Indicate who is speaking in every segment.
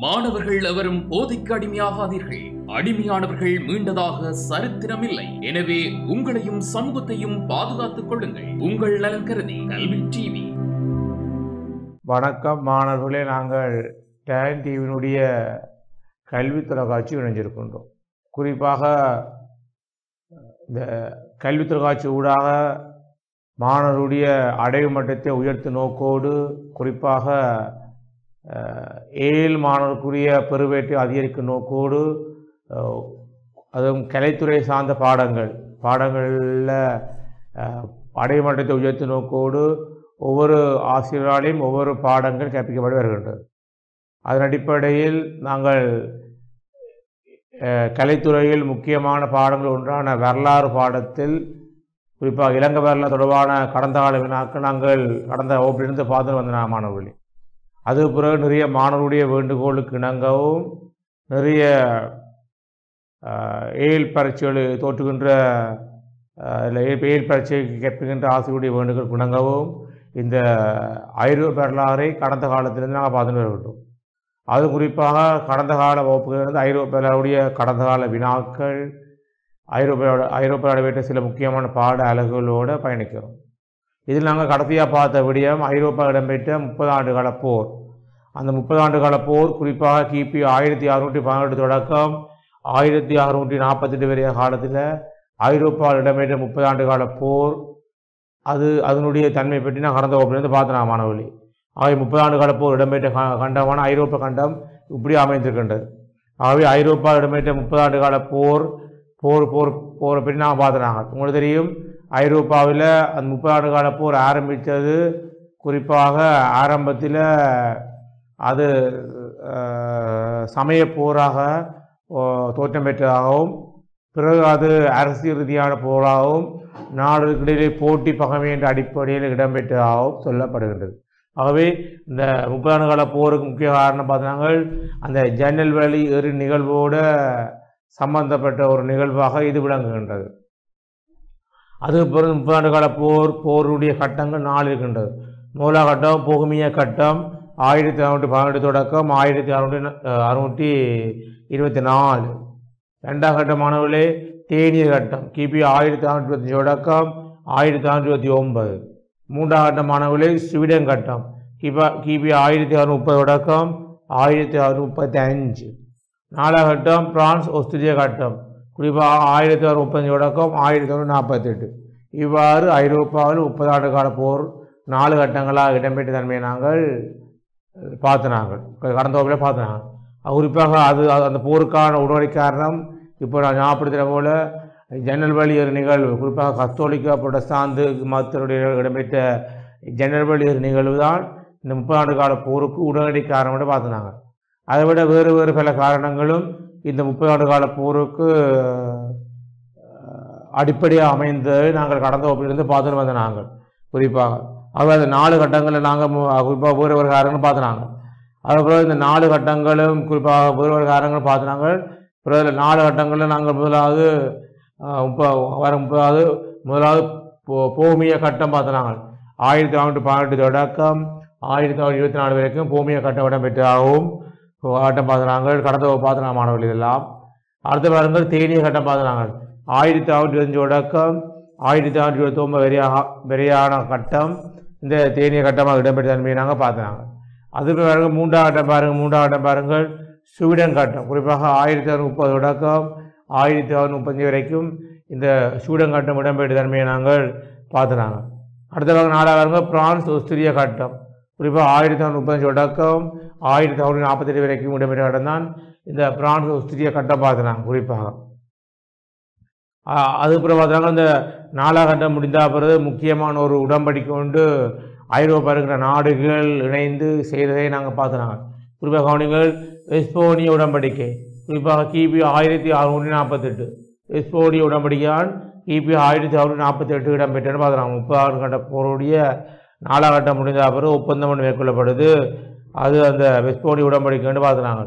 Speaker 1: மாணவர்கள் எவரும் போதைக்கு அடிமையாகாதீர்கள். அடிமையானவர்கள் மீண்டதாக சரித்திரமில்லை. எனவே உங்களையும் சமூகத்தையும் பாதுகாத்துக் கொள்ளுங்கள். உங்கள் நலன் கருதி கல்வி டிவி.
Speaker 2: வணக்கம் மாணவர்களே, நாங்கள் டேன் டிவியினுடைய கல்வி தொலைக்காட்சி இணைஞ்சிருக்கின்றோம். குறிப்பாக இந்த கல்வி தொலைக்காட்சி ஊடாக மாணவருடைய அடைவு மட்டத்தை உயர்த்தும் நோக்கோடு, குறிப்பாக ஏழு மாணவர்களுக்குரிய பெறுவேட்டை அதிகரிக்கும் நோக்கோடு, அதுவும் கலைத்துறை சார்ந்த பாடங்களில் அடைவு மட்டத்தை உயர்த்தும் நோக்கோடு ஒவ்வொரு ஆசிரியராலையும் ஒவ்வொரு பாடங்கள் கற்பிக்கப்பட்டு வருகின்றது. அதன் அடிப்படையில் நாங்கள் கலைத்துறையில் முக்கியமான பாடங்கள் ஒன்றான வரலாறு பாடத்தில், குறிப்பாக இலங்கை வரலாறு தொடர்பான கடந்த கால வினாக்கள் நாங்கள் கடந்த வகுப்பிலிருந்து பார்த்து வந்த மாணவர்களே. அது பிறகு நிறைய மாணவருடைய வேண்டுகோளுக்கு இணங்கவும், நிறைய ஏழ் பரீட்சைகள் தோற்றுகின்ற ஏழ் பரீட்சைக்கு கற்பிக்கின்ற ஆசிரியருடைய வேண்டுகோளுக்கு இணங்கவும் இந்த ஐரோப்பிய வரலாறை கடந்த காலத்திலிருந்து நாங்கள் பார்த்துட்டு வருகின்றோம். அது குறிப்பாக கடந்த கால வகுப்புகளிலிருந்து ஐரோப்பியருடைய கடந்த கால வினாக்கள், ஐரோப்பியாவோட வீட்ட சில முக்கியமான பாட அலகுகளோடு பயணிக்கிறோம். இதில் நாங்கள் கடைசியாக பார்த்த விடயம் ஐரோப்பா இடம்பெற்ற 30 ஆண்டு கால போர். அந்த 30 ஆண்டு கால போர் குறிப்பாக கிபி 1618 தொடக்கம் 1648 வரைய காலத்தில் ஐரோப்பாவில் இடம்பெற்ற 30 ஆண்டு கால போர், அதனுடைய தன்மை பற்றி நான் கடந்த வகுப்பிலிருந்து பார்த்தேன் மாணவர்களே. ஆகவே 30 ஆண்டு கால போர் இடம்பெற்ற கண்டமான ஐரோப்பா கண்டம் இப்படி அமைந்திருக்கின்றது. ஆகவே ஐரோப்பா இடம்பெற்ற 30 ஆண்டு கால போரை பற்றி நான் பார்த்துனாங்க. உங்களுக்கு தெரியும், ஐரோப்பாவில் அந்த 30 ஆண்டு கால போர் ஆரம்பித்தது குறிப்பாக ஆரம்பத்தில் அது சமய போராக தோற்றம் பெற்றதாகவும், பிறகு அது அரசியல் ரீதியான போராகவும், நாடுகளுக்கிடையிலே போட்டி பகமை என்ற அடிப்படையில் இடம்பெற்றதாகவும் சொல்லப்படுகின்றது. ஆகவே இந்த 30 ஆண்டு கால போருக்கு முக்கிய காரணம் பார்த்தீங்கன்னா அந்த ஜன்னல் வழி எரி நிகழ்வோடு சம்பந்தப்பட்ட ஒரு நிகழ்வாக இது விளங்குகின்றது. அதுக்கு பிறகு 30 ஆண்டு கால போருடைய கட்டங்கள் 4 இருக்கின்றது. முதலாம் கட்டம் போகுமிய கட்டம் 1612 தொடக்கம் 1624. இரண்டாம் கட்டமானவர்களே தேனிய கட்டம் கிபி 1625 தொடக்கம் 1629. மூன்றாம் கட்டமானவர்களே ஸ்வீடன் கட்டம் கிபி 1630 தொடக்கம் 1635. நாலாம் கட்டம் பிரான்ஸ் ஆஸ்திரிய கட்டம் குறிப்பாக 1635 தொடக்கம் 1648. இவ்வாறு ஐரோப்பாவில் 30 ஆண்டு கால போர் 4 கட்டங்களாக இடம்பெற்ற தன்மையை நாங்கள் பார்த்தினாங்கள், கடந்த வகுப்பில் பார்த்தினாங்க. குறிப்பாக அந்த போருக்கான உடனடி காரணம் இப்போ நான் ஞாபகப்படுத்துகிற போல ஜன்னல் வழி ஏறு நிகழ்வு, குறிப்பாக கத்தோலிக்க புரட்டஸ்தாந்து மதத்தினுடைய இடம்பெற்ற ஜன்னல் வழி ஏறு நிகழ்வு தான் இந்த 30 ஆண்டு கால போருக்கு உடனடி காரணம் பார்த்தினாங்க. அதை விட வேறு பல காரணங்களும் இந்த 30 ஆண்டு கால போருக்கு அடிப்படையாக அமைந்ததை நாங்கள் கடந்த வகுப்பிலிருந்து பார்த்துட்டு வந்த நாங்கள். குறிப்பாக அதாவது 4 கட்டங்களில் நாங்கள் குறிப்பாக வேறு காரணங்கள் பார்த்தினாங்க. அதுபோல் இந்த 4 கட்டங்களும் குறிப்பாக வேறு காரணங்கள் பார்த்தினாங்க. பிறகு 4 கட்டங்களில் நாங்கள் முதலாவது போமிய கட்டம் பார்த்தினாங்க. 1618 தொடக்கம் 1624 வரைக்கும் போமிய கட்டம் இடம்பெற்றதாகவும் கட்டம் பார்த்தினாங்க. கடந்த பார்த்தினாங்க மாணவர்கள் இதெல்லாம். அடுத்த பாருங்கள் தேனிய கட்டம் பார்த்தினாங்க. 1625 தொடக்கம் 1629 வரையான கட்டம் இந்த தேனிய கட்டமாக இடம்பெற்ற தன்மையை நாங்கள் பார்த்தினாங்க. அதுக்கு பாருங்கள் மூன்றாம் கட்டம் பாருங்கள் ஸ்வீடன் கட்டம் குறிப்பாக 1630 தொடக்கம் 1635 வரைக்கும் இந்த ஸ்வீடன் கட்டம் இடம்பெற்ற தன்மையை நாங்கள் பார்த்தினாங்க. அடுத்த 4 பிரான்ஸ் ஆஸ்திரிய கட்டம் குறிப்பாக 1635 தொடக்கம் 1648 வரைக்கும் இடம்பெற்ற கட்டம் தான் இந்த பிரான்ஸ் ஆஸ்திரிய கட்டம் பார்த்தினாங்க. குறிப்பாக அதுக்கப்புறம் பார்த்தாங்க இந்த 4ஆம் கட்டம் முடிந்த பிறகு முக்கியமான ஒரு உடன்படிக்கை கொண்டு ஐரோப்பா இருக்கிற நாடுகள் இணைந்து செய்ததை நாங்கள் பார்த்தினாங்க. குறிப்பாக கவனிங்கள் எஸ்போனிய உடன்படிக்கை குறிப்பாக கிபி 1648. எஸ்போனிய உடன்படிக்கையால் கிபி 1648 இடம்பெற்றன்னு பார்க்குறாங்க. 30 ஆண்டு கட்ட போருடைய 4ஆம் கட்டம் முடிந்த பிறகு ஒப்பந்தம் மேற்கொள்ளப்படுது. அது அந்த வெஸ்போனிய உடன்படிக்கைன்னு பார்க்குறாங்க.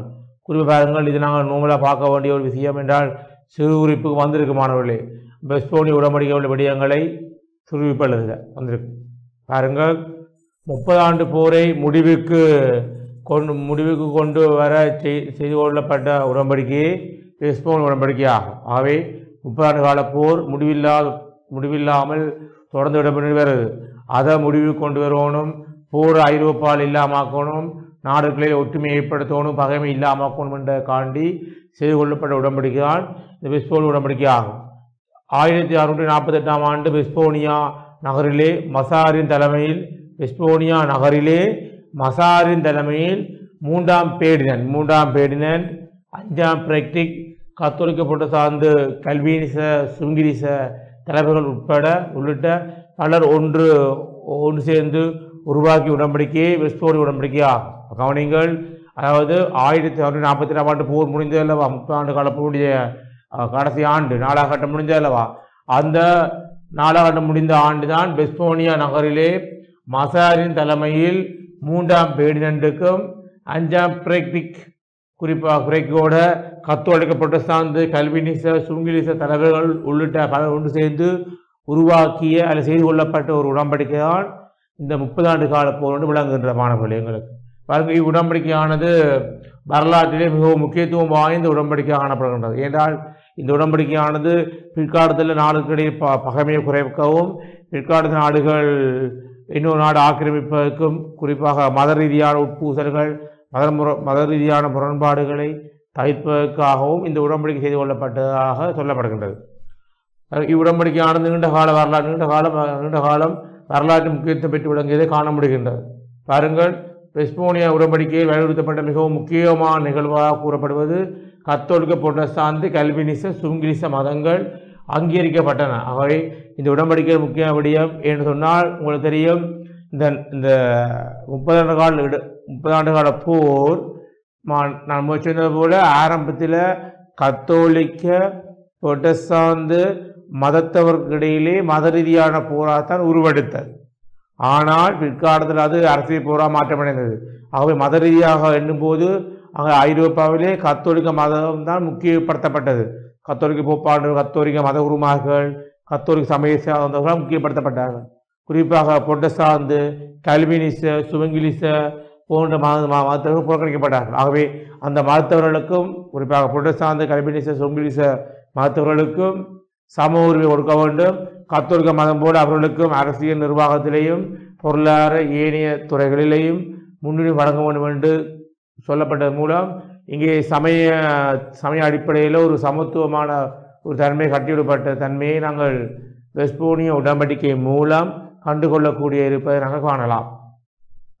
Speaker 2: குறிப்பாக பாருங்கள், இது நாங்கள் நோம்பலாக பார்க்க வேண்டிய ஒரு விஷயம் என்றால் சிறு குறிப்புக்கு வந்திருக்கு மாணவர்களே. வெஸ்போனிய உடன்படிக்கை உள்ள விடயங்களை சுருவிப்பதில் வந்திருக்கு பாருங்கள். 30 ஆண்டு போரை முடிவுக்கு முடிவுக்கு கொண்டு வர செய்து கொள்ளப்பட்ட உடன்படிக்கையே வெஸ்ட்போன் உடன்படிக்கை ஆகும். ஆகவே 30 ஆண்டு கால போர் முடிவில்லாமல் தொடர்ந்து இடம்பெற்று வருது. அதை முடிவு கொண்டு வரணும், போர் ஐரோப்பாவில் இல்லாமக்கணும், நாடுகளில் ஒற்றுமையை ஏற்படுத்தணும், பகைமை இல்லாமக்கணும் என்ற காண்டி செய்து கொள்ளப்பட்ட உடன்படிக்கை தான் இந்த வெஸ்ட்போன் உடன்படிக்கை ஆகும். 1648ஆம் ஆண்டு வெஸ்ட்போனியா நகரிலே மசாரின் தலைமையில் மூன்றாம் பேர்டினன் 5ஆம் பிரெக்டிக் கத்தோலிக்க புரட்டஸ்தாந்து கல்வினிச சுங்கிலிச தலைவர்கள் உள்ளிட்ட பலர் ஒன்று சேர்ந்து உருவாக்கிய உடன்படிக்கையை வெஸ்ட்போனிய உடன்படிக்கை ஆகும். கவனிங்கள், அதாவது 1642ஆம் ஆண்டு போர் முடிந்ததல்லவா, 30 ஆண்டு கால போருடைய கடைசி ஆண்டு 4ஆம் கட்டம் முடிந்ததல்லவா, அந்த 4ஆம் கட்டம் முடிந்த ஆண்டு தான் வெஸ்ட்போனியா நகரிலே மசாரின் தலைமையில் 3ஆம் பேர்டினண்டுக்கும் 5ஆம் பிரெக்டிக் குறிப்பாக பிரெக்டிக்கோட கத்தோலிக்க புரட்டஸ்தாந்து கல்வினிச சுங்கிலிச தலைவர்கள் உள்ளிட்ட பலர் ஒன்று சேர்ந்து உருவாக்கிய அல்லது செய்து கொள்ளப்பட்ட ஒரு உடன்படிக்கை தான் இந்த 30 ஆண்டு கால போர் என்று விளங்குகின்ற மாணவர்கள். எங்களுக்கு பாருங்கள், இவ்வுடன்படிக்கையானது வரலாற்றிலே மிகவும் முக்கியத்துவம் வாய்ந்த உடன்படிக்கையாக காணப்படுகின்றது. ஏனென்றால் இந்த உடன்படிக்கையானது பிற்காலத்தில் நாடுகளிடையே பகைமையை குறைக்கவும், பிற்காலத்து நாடுகள் இன்னொரு நாடு ஆக்கிரமிப்பதற்கும், குறிப்பாக மத ரீதியான உட்பூசல்கள் மத ரீதியான முரண்பாடுகளை தவிர்ப்பதற்காகவும் இந்த உடன்படிக்கை செய்து கொள்ளப்பட்டதாக சொல்லப்படுகின்றது. இவ்வுடன்படிக்கையானது நீண்ட காலம் வரலாற்று முக்கியத்துவம் பெற்று விளங்கியதை காண முடிகின்றது. பாருங்கள், வெஸ்ட்போனியா உடன்படிக்கையில் வலியுறுத்தப்பட்ட மிகவும் முக்கியமான நிகழ்வாக கூறப்படுவது கத்தோலிக்க புரட்டஸ்தாந்து கல்வினிச சுங்கிலிச மதங்கள் அங்கீகரிக்கப்பட்டன. ஆகவே இந்த உடன்படிக்கையில் முக்கிய விடயம் என்று சொன்னால் உங்களுக்கு தெரியும், இந்த 30 ஆண்டு கால போர் நான் சொன்னது போல ஆரம்பத்தில் கத்தோலிக்க புரட்டஸ்தாந்து மதத்தவர்களிடையிலே மத ரீதியான போராத்தான் உருவெடுத்தது. ஆனால் பிற்காலத்தில் அது அரசியல் போராக மாற்றமடைந்தது. ஆகவே மத ரீதியாக எண்ணும்போது அங்கே ஐரோப்பாவிலே கத்தோலிக்க மதம் தான் முக்கியப்படுத்தப்பட்டது. கத்தோலிக்க போப்பாளர்கள், கத்தோலிக்க மத குருமார்கள், கத்தோலிக்க சமய சார்ந்தவர்கள் முக்கியப்படுத்தப்பட்டார்கள். குறிப்பாக புரட்டஸ்தாந்து கல்வினிச சுவங்கிலிச போன்ற மதத்தவர்கள் புறக்கணிக்கப்பட்டார்கள். ஆகவே அந்த மதத்தவர்களுக்கும், குறிப்பாக புரட்டஸ்தாந்து கல்வினிச சுவங்கிலிச மதத்தவர்களுக்கும் சம உரிமை கொடுக்க வேண்டும். கத்தோலிக்க மதம் போல அவர்களுக்கும் அரசியல் நிர்வாகத்திலேயும் பொருளாதார ஏனைய துறைகளிலேயும் முன்னுரிமை வழங்க வேண்டும் என்று சொல்லப்பட்டது மூலம் இங்கே சமய அடிப்படையில் ஒரு சமத்துவமான ஒரு தன்மை கட்டிவிடப்பட்ட தன்மையை நாங்கள் வெஸ்ட்போனிய உடன்படிக்கை மூலம் கண்டுகொள்ளக்கூடிய இருப்பதை நாங்கள் காணலாம்.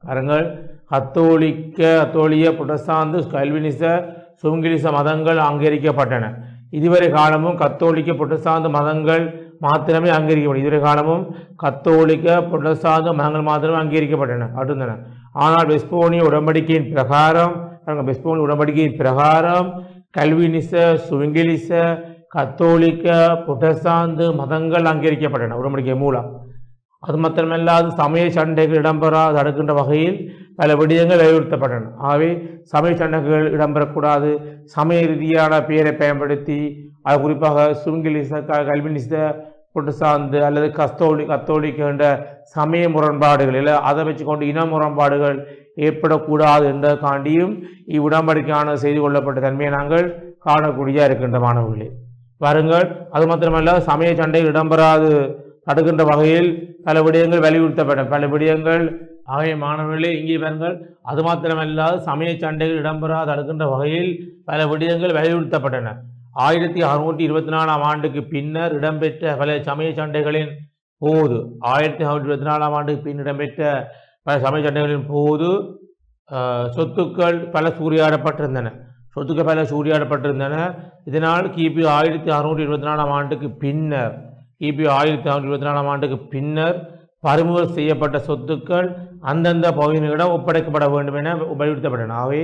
Speaker 2: பாருங்கள், கத்தோலிய புரட்டஸ்தாந்து கல்வினிச சுங்கிலிச மதங்கள் அங்கீகரிக்கப்பட்டன. இதுவரை காலமும் கத்தோலிக்க புரட்டஸ்தாந்து மதங்கள் மாத்திரமே அங்கீகரிக்கப்பட்டன. இதுவரை காலமும் கத்தோலிக்க புரட்டஸ்தாந்து மதங்கள் மாத்திரமே அங்கீகரிக்கப்பட்டன. ஆனால் வெஸ்ட்போனிய உடன்படிக்கையின் பிரகாரம் கல்வினிச சுவிங்கிலிச கத்தோலிக்க புரட்டஸ்தாந்து மதங்கள் அங்கீகரிக்கப்பட்டன உடன்படிக்கை மூலம். அது மாத்திரமல்லாது சமய சண்டைகள் இடம்பெறாது தடுக்கின்ற வகையில் பல விடயங்கள் வலியுறுத்தப்பட்டன. ஆகவே சமய சண்டைகள் இடம்பெறக்கூடாது, சமய ரீதியான பெயரை பயன்படுத்தி அது குறிப்பாக சுங்கிலிச கல்வினிச புரட்டஸ்தாந்து அல்லது கத்தோலிக்க என்ற சமய முரண்பாடுகள் இல்லை, அதை வச்சுக்கொண்டு இன முரண்பாடுகள் ஏற்படக்கூடாது என்ற காண்டியும் இவ்வுடன்படிக்கையான செய்து கொள்ளப்பட்ட தன்மையை நாங்கள் காணக்கூடிய இருக்கின்ற மாணவர்களே. பாருங்கள், அது மாத்திரமல்ல சமய சண்டைகள் இடம்பெறாது தடுக்கின்ற வகையில் பல விடயங்கள் வலியுறுத்தப்பட்டன. பல விடயங்கள் ஆகிய மாணவர்களே இங்கே பாருங்கள், அது மாத்திரமல்லாது சமய சண்டைகள் இடம்பெறாது தடுக்கின்ற வகையில் பல விடயங்கள் வலியுறுத்தப்பட்டன. 1624ஆம் ஆண்டுக்கு பின்னர் இடம்பெற்ற பல சமய சண்டைகளின் போது 1624ஆம் ஆண்டுக்கு பின் இடம்பெற்ற பல சமய சண்டைகளின் போது சொத்துக்கள் பல சூறையாடப்பட்டிருந்தன. இதனால் கிபி 1624ஆம் ஆண்டுக்கு பின்னர் பறிமுதல் செய்யப்பட்ட சொத்துக்கள் அந்தந்த பகுதியினரிடம் ஒப்படைக்கப்பட வேண்டும் என வலியுறுத்தப்பட்டன. ஆகவே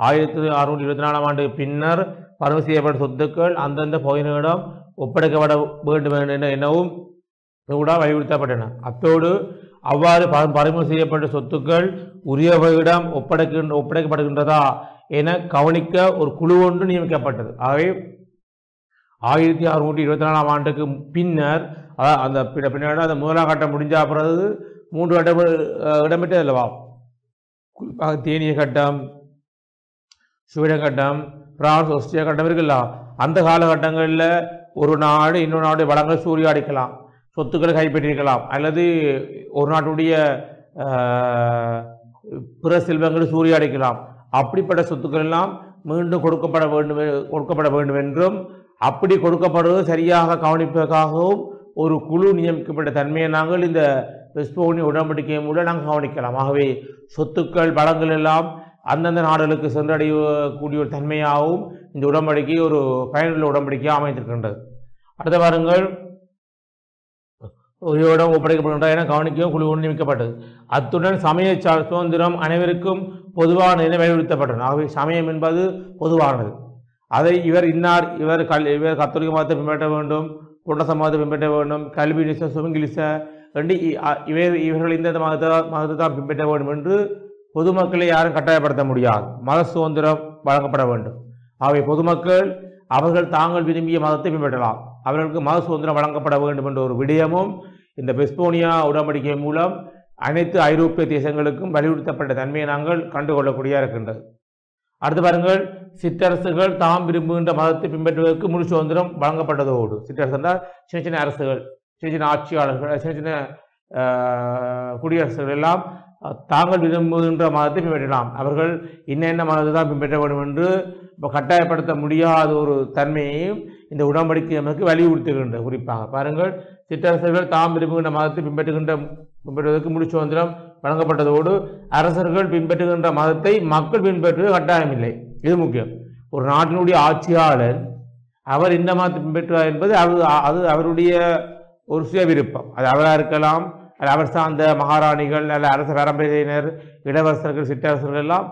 Speaker 2: 1624ஆம் ஆண்டுக்கு பின்னர் பறிமுதல் செய்யப்பட்ட சொத்துக்கள் அந்தந்த பகுதியினரிடம் ஒப்படைக்கப்பட வேண்டும் எனவும் கூட வலியுறுத்தப்பட்டன. அத்தோடு அவ்வாறு பறிமுதல் செய்யப்பட்ட சொத்துக்கள் உரியவர்களிடம் ஒப்படைக்கப்படுகின்றதா என கவனிக்க ஒரு குழு ஒன்று நியமிக்கப்பட்டது. ஆகவே 1624ஆம் ஆண்டுக்கு பின்னர் அந்த பின்னாடி அந்த முதலாம் கட்டம் முடிஞ்ச பிறகு 3 கட்டம் இடம்பெற்றது அல்லவா, குறிப்பாக தேனிய கட்டம், ஸ்வீடன் கட்டம், பிரான்ஸ், ஆஸ்திரியா கட்டம் இருக்குல்ல, அந்த காலகட்டங்களில் ஒரு நாடு இன்னொரு நாடு வளங்கள் சூறையாடிக்கலாம், சொத்துக்களை கைப்பற்றியிருக்கலாம், அல்லது ஒரு நாட்டுடைய பிற செல்வங்களை சூறையாடிக்கலாம். அப்படிப்பட்ட சொத்துக்கள் எல்லாம் மீண்டும் கொடுக்கப்பட வேண்டும் என்றும், அப்படி கொடுக்கப்படுவது சரியாக கவனிப்பதற்காகவும் ஒரு குழு நியமிக்கப்பட்ட தன்மையை நாங்கள் இந்த வெஸ்போனிய உடன்படிக்கை மூலம் நாங்கள் கவனிக்கலாம். ஆகவே சொத்துக்கள் வளங்கள் எல்லாம் அந்தந்த நாடுகளுக்கு சென்றடையக்கூடிய ஒரு தன்மையாகவும் இந்த உடன்படிக்கை ஒரு பயனுள்ள உடன்படிக்கையாக அமைந்திருக்கின்றது. அடுத்த வாருங்கள், ஒரு இடம் ஒப்படைக்கப்படுகின்ற என கவனிக்கவும் குழு நியமிக்கப்பட்டது. அத்துடன் சமய சுதந்திரம் அனைவருக்கும் பொதுவான என வலியுறுத்தப்பட்டது. ஆகவே சமயம் என்பது பொதுவானது. அதை இவர் கத்தோலிக்க மதத்தை பின்பற்ற வேண்டும், புரொட்டஸ்டன்ட் மதத்தை பின்பற்ற வேண்டும், கல்வினிச சுவிங்கிலிச ரெண்டு இவர்கள் இந்த மதத்தை தான் பின்பற்ற வேண்டும் என்று பொதுமக்களை யாரும் கட்டாயப்படுத்த முடியாது. மத சுதந்திரம் வழங்கப்பட வேண்டும். ஆகவே பொதுமக்கள் அவர்கள் தாங்கள் விரும்பிய மதத்தை பின்பற்றலாம். அவர்களுக்கு மத சுதந்திரம் வழங்கப்பட வேண்டும் என்ற ஒரு விடயமும் இந்த வெஸ்போனியா உடன்படிக்கை மூலம் அனைத்து ஐரோப்பிய தேசங்களுக்கும் வலியுறுத்தப்பட்ட தன்மையை நாங்கள் கண்டுகொள்ளக்கூடியதாக இருக்கின்றது. அடுத்து பாருங்கள், சிற்றரசுகள் தாம் விரும்புகின்ற மதத்தை பின்பற்றுவதற்கு முழு சுதந்திரம் வழங்கப்பட்டதோடு, சிற்றரசு என்றால் சின்ன சின்ன அரசுகள், சின்ன சின்ன ஆட்சியாளர்கள், சின்ன சின்ன குடியரசுகள் எல்லாம் தாங்கள் விரும்புகின்ற மதத்தை பின்பற்றலாம். அவர்கள் இன்னென்ன மதத்தை தான் பின்பற்ற வேண்டும் என்று கட்டாயப்படுத்த முடியாத ஒரு தன்மையையும் இந்த உடன்படிக்கை நமக்கு வலியுறுத்துகின்றது. குறிப்பாக பாருங்கள், சிற்றரசர்கள் தாம் விரும்புகின்ற மதத்தை பின்பற்றுவதற்கு முழு சுதந்திரம் வழங்கப்பட்டதோடு அரசர்கள் பின்பற்றுகின்ற மதத்தை மக்கள் பின்பற்றுவது கட்டாயமில்லை. இது முக்கியம். ஒரு நாட்டினுடைய ஆட்சியாளர் அவர் இந்த மதத்தை பின்பற்றுவார் என்பது அது அவருடைய ஒரு சுய விருப்பம். அது அவராக இருக்கலாம், அது அவர் சார்ந்த மகாராணிகள் அல்ல அரச பரம்பரையினர், இளவரசர்கள், சிற்றரசர்கள் எல்லாம்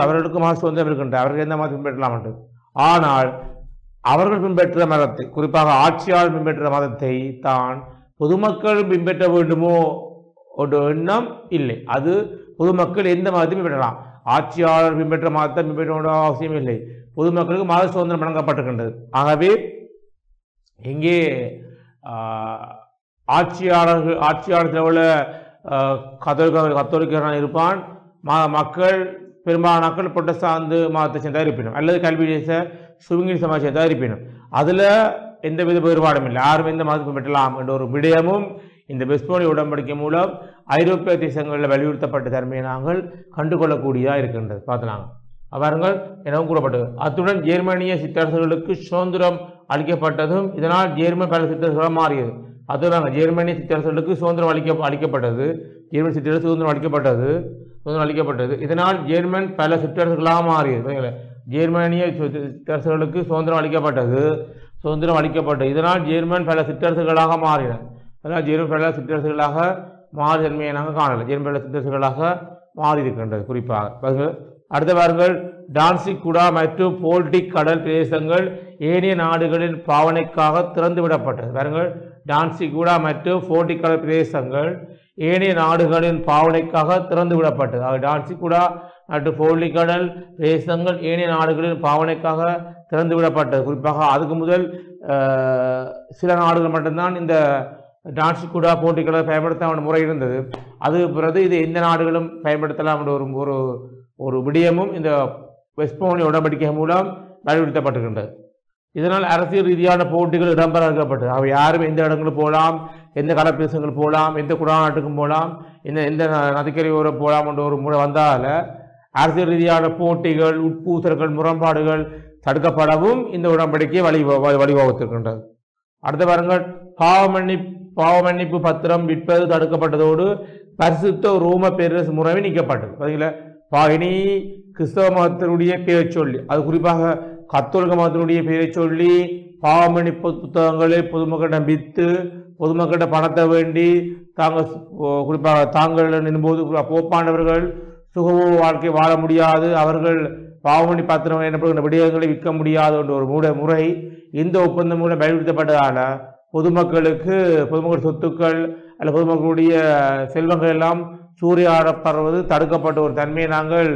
Speaker 2: அவர்களுக்கு மத சுதந்திரம் இருக்கின்ற, அவர்கள் எந்த மதத்தை பின்பற்றலாம் என்று. ஆனால் அவர்கள் பின்பற்ற மதத்தை, குறிப்பாக ஆட்சியாளர் பின்பற்ற மதத்தை தான் பொதுமக்கள் பின்பற்ற வேண்டுமோ ஒரு எண்ணம் இல்லை. அது பொதுமக்கள் எந்த மதத்தையும் பின்பற்றலாம். ஆட்சியாளர் பின்பற்ற மதத்தை பின்பற்ற வேண்டிய அவசியம் இல்லை. பொதுமக்களுக்கு மத சுதந்திரம் வழங்கப்பட்டிருக்கின்றது. ஆகவே எங்கே ஆட்சியாளர்கள் உள்ள கத்தோலிக்கரான இருப்பான், மக்கள் பெரும்பாலான மக்கள் புரொட்டஸ்டன்ட் மதத்தை சேர்ந்தா இருப்பினும், அல்லது கல்வி தேச சுவிங்கிலி சமாஜத்தை சேர்ந்தா இருப்பினும், அதில் எந்தவித வேறுபாடும் இல்லை, யாரும் எந்த மதத்தை பின்பற்றலாம் என்ற ஒரு விடயமும் இந்த வெஸ்போனியா உடன்படிக்கை மூலம் ஐரோப்பிய தேசங்களில் வலியுறுத்தப்பட்ட தன்மையை நாங்கள் கண்டுகொள்ளக்கூடியதாக இருக்கின்றது. பார்த்துனாங்க அவர்கள் எனவும் கூறப்பட்டது. அத்துடன் ஜெர்மனிய சிற்றரசுகளுக்கு சுதந்திரம் அளிக்கப்பட்டதும் இதனால் ஜெர்மன் பல சிற்றரசுகளாக மாறியது. அதுதான் ஜெர்மனிய சிற்றரசுகளுக்கு சுதந்திரம் அளிக்கப்பட்டது. ஜெர்மன் சிற்றரசு சுதந்திரம் அளிக்கப்பட்டது. இதனால் ஜெர்மன் பல சிற்றரசுகளாக மாறியது. ஜெர்மனிய சிற்றரசுகளுக்கு சுதந்திரம் அளிக்கப்பட்டது. இதனால் ஜெர்மன் பல சிற்றரசுகளாக மாறின. அதனால் ஜெர்மன் பல சிற்றரசுகளாக மாறி தன்மையை நாங்கள் காணலாம். ஜெர்மன் பல சிற்றரசுகளாக மாறி இருக்கின்றது. குறிப்பாக அடுத்த வாருங்கள், டான்சிகுடா மற்றும் போல்டிக் கடல் பிரதேசங்கள் ஏனைய நாடுகளின் பாவனைக்காக திறந்துவிடப்பட்டது. பாருங்கள், டான்சிகுடா மற்றும் போல்டிக் கடல் பிரதேசங்கள் ஏனைய நாடுகளின் பாவனைக்காக திறந்துவிடப்பட்டது. டான்சிகுடா மற்றும் போல்டிக் கடல் பிரதேசங்கள் ஏனைய நாடுகளின் பாவனைக்காக திறந்துவிடப்பட்டது. குறிப்பாக அதுக்கு முதல் சில நாடுகள் மட்டும்தான் இந்த டான்சிகுடா போல்டிக் கடல் பயன்படுத்த முறை இருந்தது. அது பிறகு இது எந்த நாடுகளும் பயன்படுத்தலாம் என்ற ஒரு விடயமும் இந்த வெஸ்போனியா உடன்படிக்கை மூலம் வலியுறுத்தப்பட்டிருக்கின்றது. இதனால் அரசியல் ரீதியான போட்டிகள் இடம்பெறப்பட்டது. அவை யாரும் எந்த இடங்களும் போகலாம், எந்த கடற்பிரதேசங்கள் போகலாம், எந்த குடாநாட்டுக்கும் போகலாம், எந்த நதிக்கரையோரம் போகலாம் என்ற ஒரு முறை வந்தால அரசியல் ரீதியான போட்டிகள், உட்பூசல்கள், முரண்பாடுகள் தடுக்கப்படவும் இந்த உடன்படிக்கையை வழிவகுத்திருக்கின்றது. அடுத்த வாருங்கள், பாவமன்னிப்பு பத்திரம் விற்பது தடுக்கப்பட்டதோடு பரிசுத்த ரோம பேரரசு முறை நீக்கப்பட்டது. பார்த்தீங்களா, இனி கிறிஸ்தவ மதத்தினுடைய பெயரை சொல்லி, அது குறிப்பாக கத்தோலிக்க மதத்தினுடைய பெயரை சொல்லி பாவமன்னிப்பு புத்தகங்களை பொதுமக்களிடம் விற்று பொதுமக்களிடம் பணத்தை வேண்டி குறிப்பாக தாங்கள் நின்போது போப்பாண்டவர்கள் சுகம வாழ்க்கை வாழ முடியாது, அவர்கள் பாவமணி பத்திரம் எனப்படுகின்ற விடயங்களை விற்க முடியாது என்ற ஒரு முறை இந்த ஒப்பந்தம் மூலம் பயன்படுத்தப்பட்டதால பொதுமக்கள் சொத்துக்கள் அல்ல பொதுமக்களுடைய செல்வங்கள் எல்லாம் சூறையாடப்படுவது தடுக்கப்பட்ட ஒரு தன்மையை நாங்கள்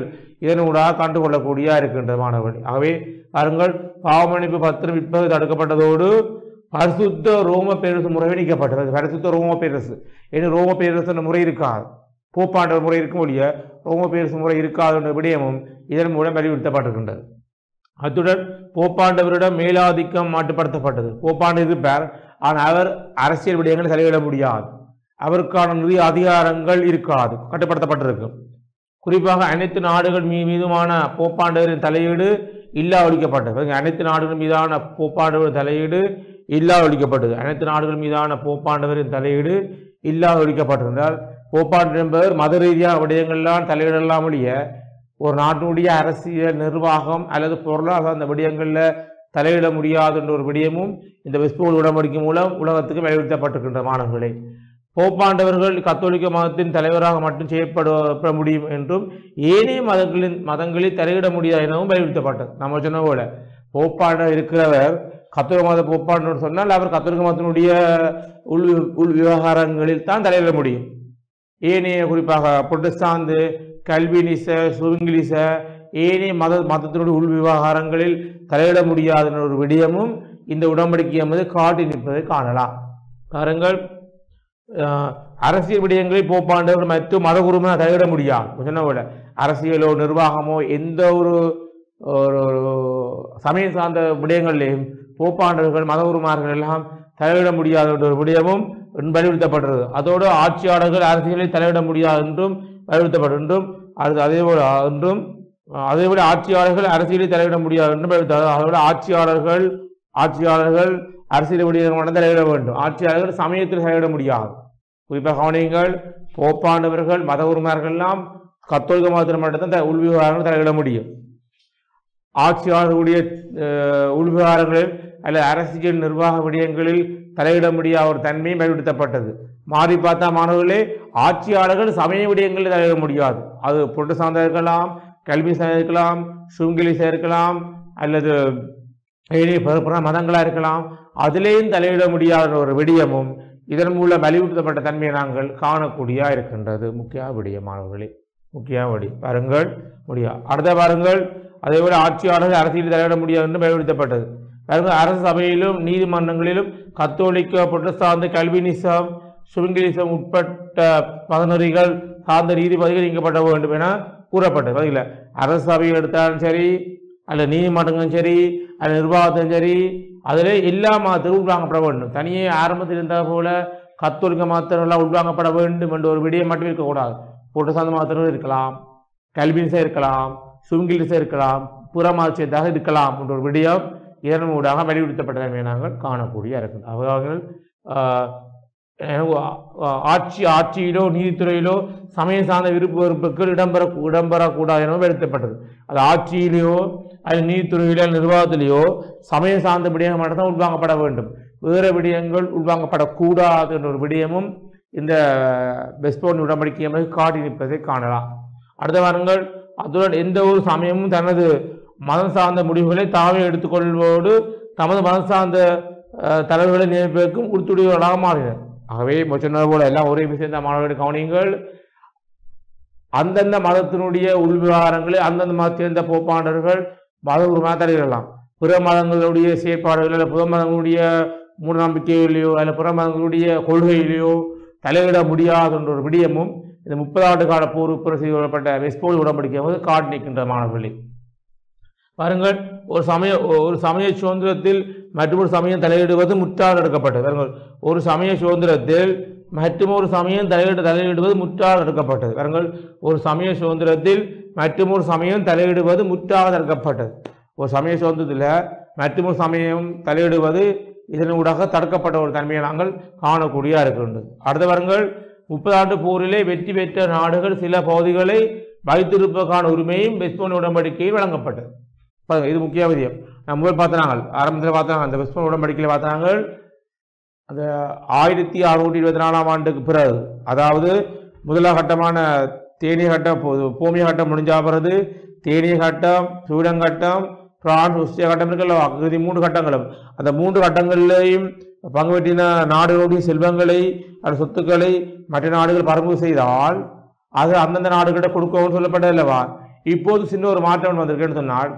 Speaker 2: இதனூடாக கண்டுகொள்ளக்கூடியதாக இருக்கின்ற மாணவர்கள். ஆகவே பாருங்கள், பாவமன்னிப்பு பத்திரம் விற்பது தடுக்கப்பட்டதோடு பரிசுத்த ரோம பேரரசு முறை நீக்கப்பட்டது. பரிசுத்த ரோம பேரரசு, ஏன்னா ரோம பேரரசு முறை இருக்காது, போப்பாண்டவர் முறை இருக்கும் ஒழிய ரோம பேரரசு முறை இருக்காது என்ற விடயமும் இதன் மூலம் வலியுறுத்தப்பட்டிருக்கின்றது. அத்துடன் போப்பாண்டவரிடம் மேலாதிக்கம் மட்டுப்படுத்தப்பட்டது. போப்பாண்டவர் இருப்பார், ஆனால் அவர் அரசியல் விடயங்களை தலையிட முடியாது, அவருக்கான நிறைய அதிகாரங்கள் இருக்காது, கட்டுப்படுத்தப்பட்டிருக்கும். குறிப்பாக அனைத்து நாடுகள் மீதுமான போப்பாண்டவரின் தலையீடு இல்லா ஒழிக்கப்பட்டது. அனைத்து நாடுகள் மீதான போப்பாண்டவரின் தலையீடு இல்லா ஒழிக்கப்பட்டது. அனைத்து நாடுகள் மீதான போப்பாண்டவரின் தலையீடு இல்லா ஒழிக்கப்பட்டிருந்தால் போப்பாண்டவர் என்பவர் மத ரீதியான விடயங்கள்லாம் தலையிடலாம் ஒழிய ஒரு நாட்டினுடைய அரசியல் நிர்வாகம் அல்லது பொருளாதார அந்த விடயங்களில் தலையிட முடியாது என்ற ஒரு விடயமும் இந்த வெஸ்ட்போல் உடன்படிக்கை மூலம் உலகத்துக்கு வலியுறுத்தப்பட்டிருக்கின்ற மாணவர்களே. போப்பாண்டவர்கள் கத்தோலிக்க மதத்தின் தலைவராக மட்டும் செய்யப்பட முடியும் என்றும் ஏனைய மதங்களில் தலையிட முடியாது எனவும் வலியுறுத்தப்பட்டது. நம்ம சொன்ன போல போப்பாண்டவர் இருக்கிறவர் கத்தோலிக்க மத போப்பாண்டவர் சொன்னால் அவர் கத்தோலிக்க மதத்தினுடைய உள் விவகாரங்களில் தான் தலையிட முடியும். ஏனைய குறிப்பாக புரட்டஸ்தாந்து, கல்வினிச, சுவிங்கிலிச ஏனைய மதத்தினுடைய உள் விவகாரங்களில் தலையிட முடியாத ஒரு விடயமும் இந்த உடன்படிக்கை என்பது காட்டி நிற்பதை காணலாம். பாருங்கள், அரசியல் விடயங்களில் போப்பாண்டவர் மற்றும் மதகுருமனை தலையிட முடியாது. சொன்ன போல அரசியலோ நிர்வாகமோ எந்த ஒரு சமயம் சார்ந்த விடயங்களிலேயும் போப்பாண்டவர்கள் மதகுருமார்கள் எல்லாம் தலையிட முடியாத ஒரு விடயமும் வலியுறுத்தப்படுறது. அதோடு ஆட்சியாளர்கள் அரசியலில் தலையிட முடியாது என்றும் வலியுறுத்தப்படும் என்றும் அதேபோல ஆட்சியாளர்கள் அரசியலில் தலையிட முடியாது என்றும் வலியுறுத்தப்படும். அதோட ஆட்சியாளர்கள் அரசியல் விடயங்கள் தலையிட வேண்டும், ஆட்சியாளர்கள் சமயத்தில் தலையிட முடியாது. குறிப்பாக கவனியுங்கள், போப்பாண்டவர்கள் மதகுருமார்கள் எல்லாம் கத்தோலிக்க மதத்தில் மட்டும்தான் உள் விவகாரங்கள் தலையிட முடியும். ஆட்சியாளர்களுடைய உள் விவகாரங்களில் அல்லது அரசியல் நிர்வாக விடயங்களில் தலையிட முடியாத ஒரு தன்மையும் வலியுறுத்தப்பட்டது. மாறி பார்த்தா மாணவர்களே, ஆட்சியாளர்கள் சமய விடயங்களில் தலையிட முடியாது. அது புரட்டஸ்தாந்தா இருக்கலாம், கல்வி இருக்கலாம், சுங்கிலிசா இருக்கலாம், அல்லது மதங்களா இருக்கலாம், அதிலேயும் தலையிட முடியாத ஒரு விடயமும் இதன் மூலம் வலியுறுத்தப்பட்ட தன்மையை நாங்கள் காணக்கூடியா இருக்கின்றது. முக்கிய விடயமானவர்களே, முக்கிய விடி பாருங்கள் முடியா. அடுத்த பாருங்கள், அதே போல ஆட்சியாளர்கள் அரசியல் தலையிட முடியாது என்று வலியுறுத்தப்பட்டது. பாருங்கள், அரசு சபையிலும் நீதிமன்றங்களிலும் கத்தோலிக்க, புரட்டஸ்தாந்து, கல்வினிசம், சுவிங்கிலிசம் உட்பட்ட மதநெறிகள் சார்ந்த நீதிபதிகள் நீக்கப்பட வேண்டும் என கூறப்பட்டது. பதில அரசு சபையை எடுத்தாலும் சரி, அல்ல நீதிமன்றங்களும் சரி, அல்ல நிர்வாகத்திலும் சரி, அதில் எல்லா மதத்திலும் உள்வாங்கப்பட வேண்டும். தனியே ஆரம்பத்தில் இருந்த போல கத்தோலிக்க மதத்தினெல்லாம் உள்வாங்கப்பட வேண்டும் என்ற ஒரு விடயம் மட்டும் இருக்கக்கூடாது. புரட்டஸ்தாந்து மதத்தினர் இருக்கலாம், கல்வினிசம் இருக்கலாம், சுவிங்கிலிசம் இருக்கலாம், புறமாட்சியத்தாக இருக்கலாம் என்ற ஒரு விடயம் இதன் ஊடாக வலியுறுத்தப்பட்டதை நாங்கள் காணக்கூடிய இருக்கின்றோம். அவர்கள் ஆட்சியிலோ நீதித்துறையிலோ சமய சார்ந்த விருப்பு வெறுப்புகள் இடம்பெறக்கூடாது எனவும் வலியுறுத்தப்பட்டது. அது ஆட்சியிலேயோ அது நீதித்துறையிலோ நிர்வாகத்திலேயோ சமய சார்ந்த விடயங்கள் மட்டும்தான் உள்வாங்கப்பட வேண்டும், வேறு விடயங்கள் உள்வாங்கப்படக்கூடாது என்ற ஒரு விடயமும் இந்த வெஸ்ட்போல் உடன்படிக்கை காட்டி நிற்பதை காணலாம். அடுத்த வாரங்கள், அத்துடன் எந்த ஒரு சமயமும் தனது மதம் சார்ந்த முடிவுகளை தாவே எடுத்துக்கொள்வோடு தமது மதம் சார்ந்த தலைவர்களை நியமிப்பதற்கும் உறுத்துடையவர்களாக மாறினர். ஆகவே சொன்னது போல எல்லாம் ஒரே விஷயத்த மாணவர்கள் கவனியுங்கள். அந்தந்த மதத்தினுடைய உள் விவகாரங்களை அந்தந்த மதத்தை சேர்ந்த போப்பாண்டவர்கள் மதகுருமாக தலையிடலாம். பிற மதங்களுடைய செயற்பாடுகள், பிற மதங்களுடைய மூடநம்பிக்கையிலேயோ அல்ல பிற மதங்களுடைய கொள்கையிலேயோ தலையிட முடியாது என்ற ஒரு விடயமும் இந்த 30 ஆண்டு கால போர் செய்யப்பட்ட வெஸ்ட்போல் உடன்படிக்கை காட்டி நிற்கின்ற மாணவர்களே. பாருங்கள், ஒரு சமய சுதந்திரத்தில் மற்றொரு சமயம் தலையிடுவது முற்றாக எடுக்கப்பட்டது. ஒரு சமய சுதந்திரத்தில் மற்றொரு சமயம் தலையிடுவது முற்றாக எடுக்கப்பட்டது. பாருங்கள், ஒரு சமய சுதந்திரத்தில் மற்றொரு சமயம் தலையிடுவது முற்றாக தடுக்கப்பட்டது. ஒரு சமய சுதந்திரத்தில் மற்றொரு சமயம் தலையிடுவது இதனூடாக தடுக்கப்பட்ட ஒரு தன்மையை நாங்கள் காணக்கூடிய இருக்கின்றது. அடுத்த வாரங்கள், 30 ஆண்டு போரிலே வெற்றி பெற்ற நாடுகள் சில பகுதிகளை வைத்திருப்பதற்கான உரிமையும் வெஸ்ட்போல் உடன்படிக்கையில் வழங்கப்பட்டது. இது முக்கிய விதியம். நம்ம முதல் பார்த்தாங்க, ஆரம்பத்தில் பார்த்தாங்க அந்த வெஸ்ட்போல் உடன்படிக்கையில் பார்த்தாங்க அந்த 1624ஆம் ஆண்டுக்கு பிறகு, அதாவது முதலாம் கட்டமான தேனிய கட்டம் பூமிய கட்டம் முடிஞ்சா பிறகு தேனிய கட்டம், ஸ்வீடன் கட்டம், பிரான்ஸ், உஸ்திய கட்டம் இருக்கல, 3 கட்டங்களும் அந்த 3 கட்டங்களிலேயும் பங்கு பெற்றின நாடுகளுடைய செல்வங்களை அந்த சொத்துக்களை மற்ற நாடுகள் பரம்பு செய்தால் அது அந்தந்த நாடுகளிட கொடுக்கவும் சொல்லப்பட்டதில்லவா. இப்போது சின்ன ஒரு மாற்றம் வந்திருக்குன்னு சொன்னால்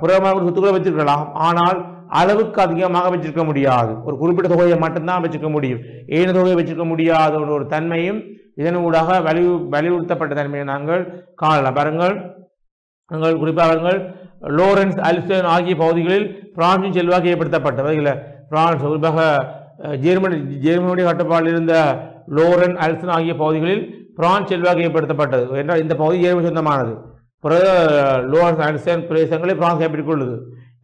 Speaker 2: புறமாக சொத்துக்களை வச்சிருக்கலாம், ஆனால் அளவுக்கு அதிகமாக வச்சிருக்க முடியாது. ஒரு குறிப்பிட்ட தொகையை மட்டும்தான் வச்சிருக்க முடியும், ஏன தொகையை வச்சிருக்க முடியாத ஒரு தன்மையும் இதன் ஊடாக வலியுறுத்தப்பட்ட தன்மையை நாங்கள் காணலாம். பாருங்கள், நாங்கள் குறிப்பாக லோரன்ஸ் அல்சன் ஆகிய பகுதிகளில் பிரான்சின் செல்வாக்கு ஏற்படுத்தப்பட்டது. பிரான்ஸ் குறிப்பாக ஜெர்மனியுடைய கட்டுப்பாட்டில் இருந்த லோரன் அல்சன் ஆகிய பகுதிகளில் பிரான்ஸ் செல்வாக்கு ஏற்படுத்தப்பட்டது என்றால் இந்த பகுதி ஜெர்மனி சொந்தமானது. பிறகு லோரன்ஸ் அல்சன் பிரதேசங்களை பிரான்ஸ் கைப்பற்றிக்கொள்ளுது.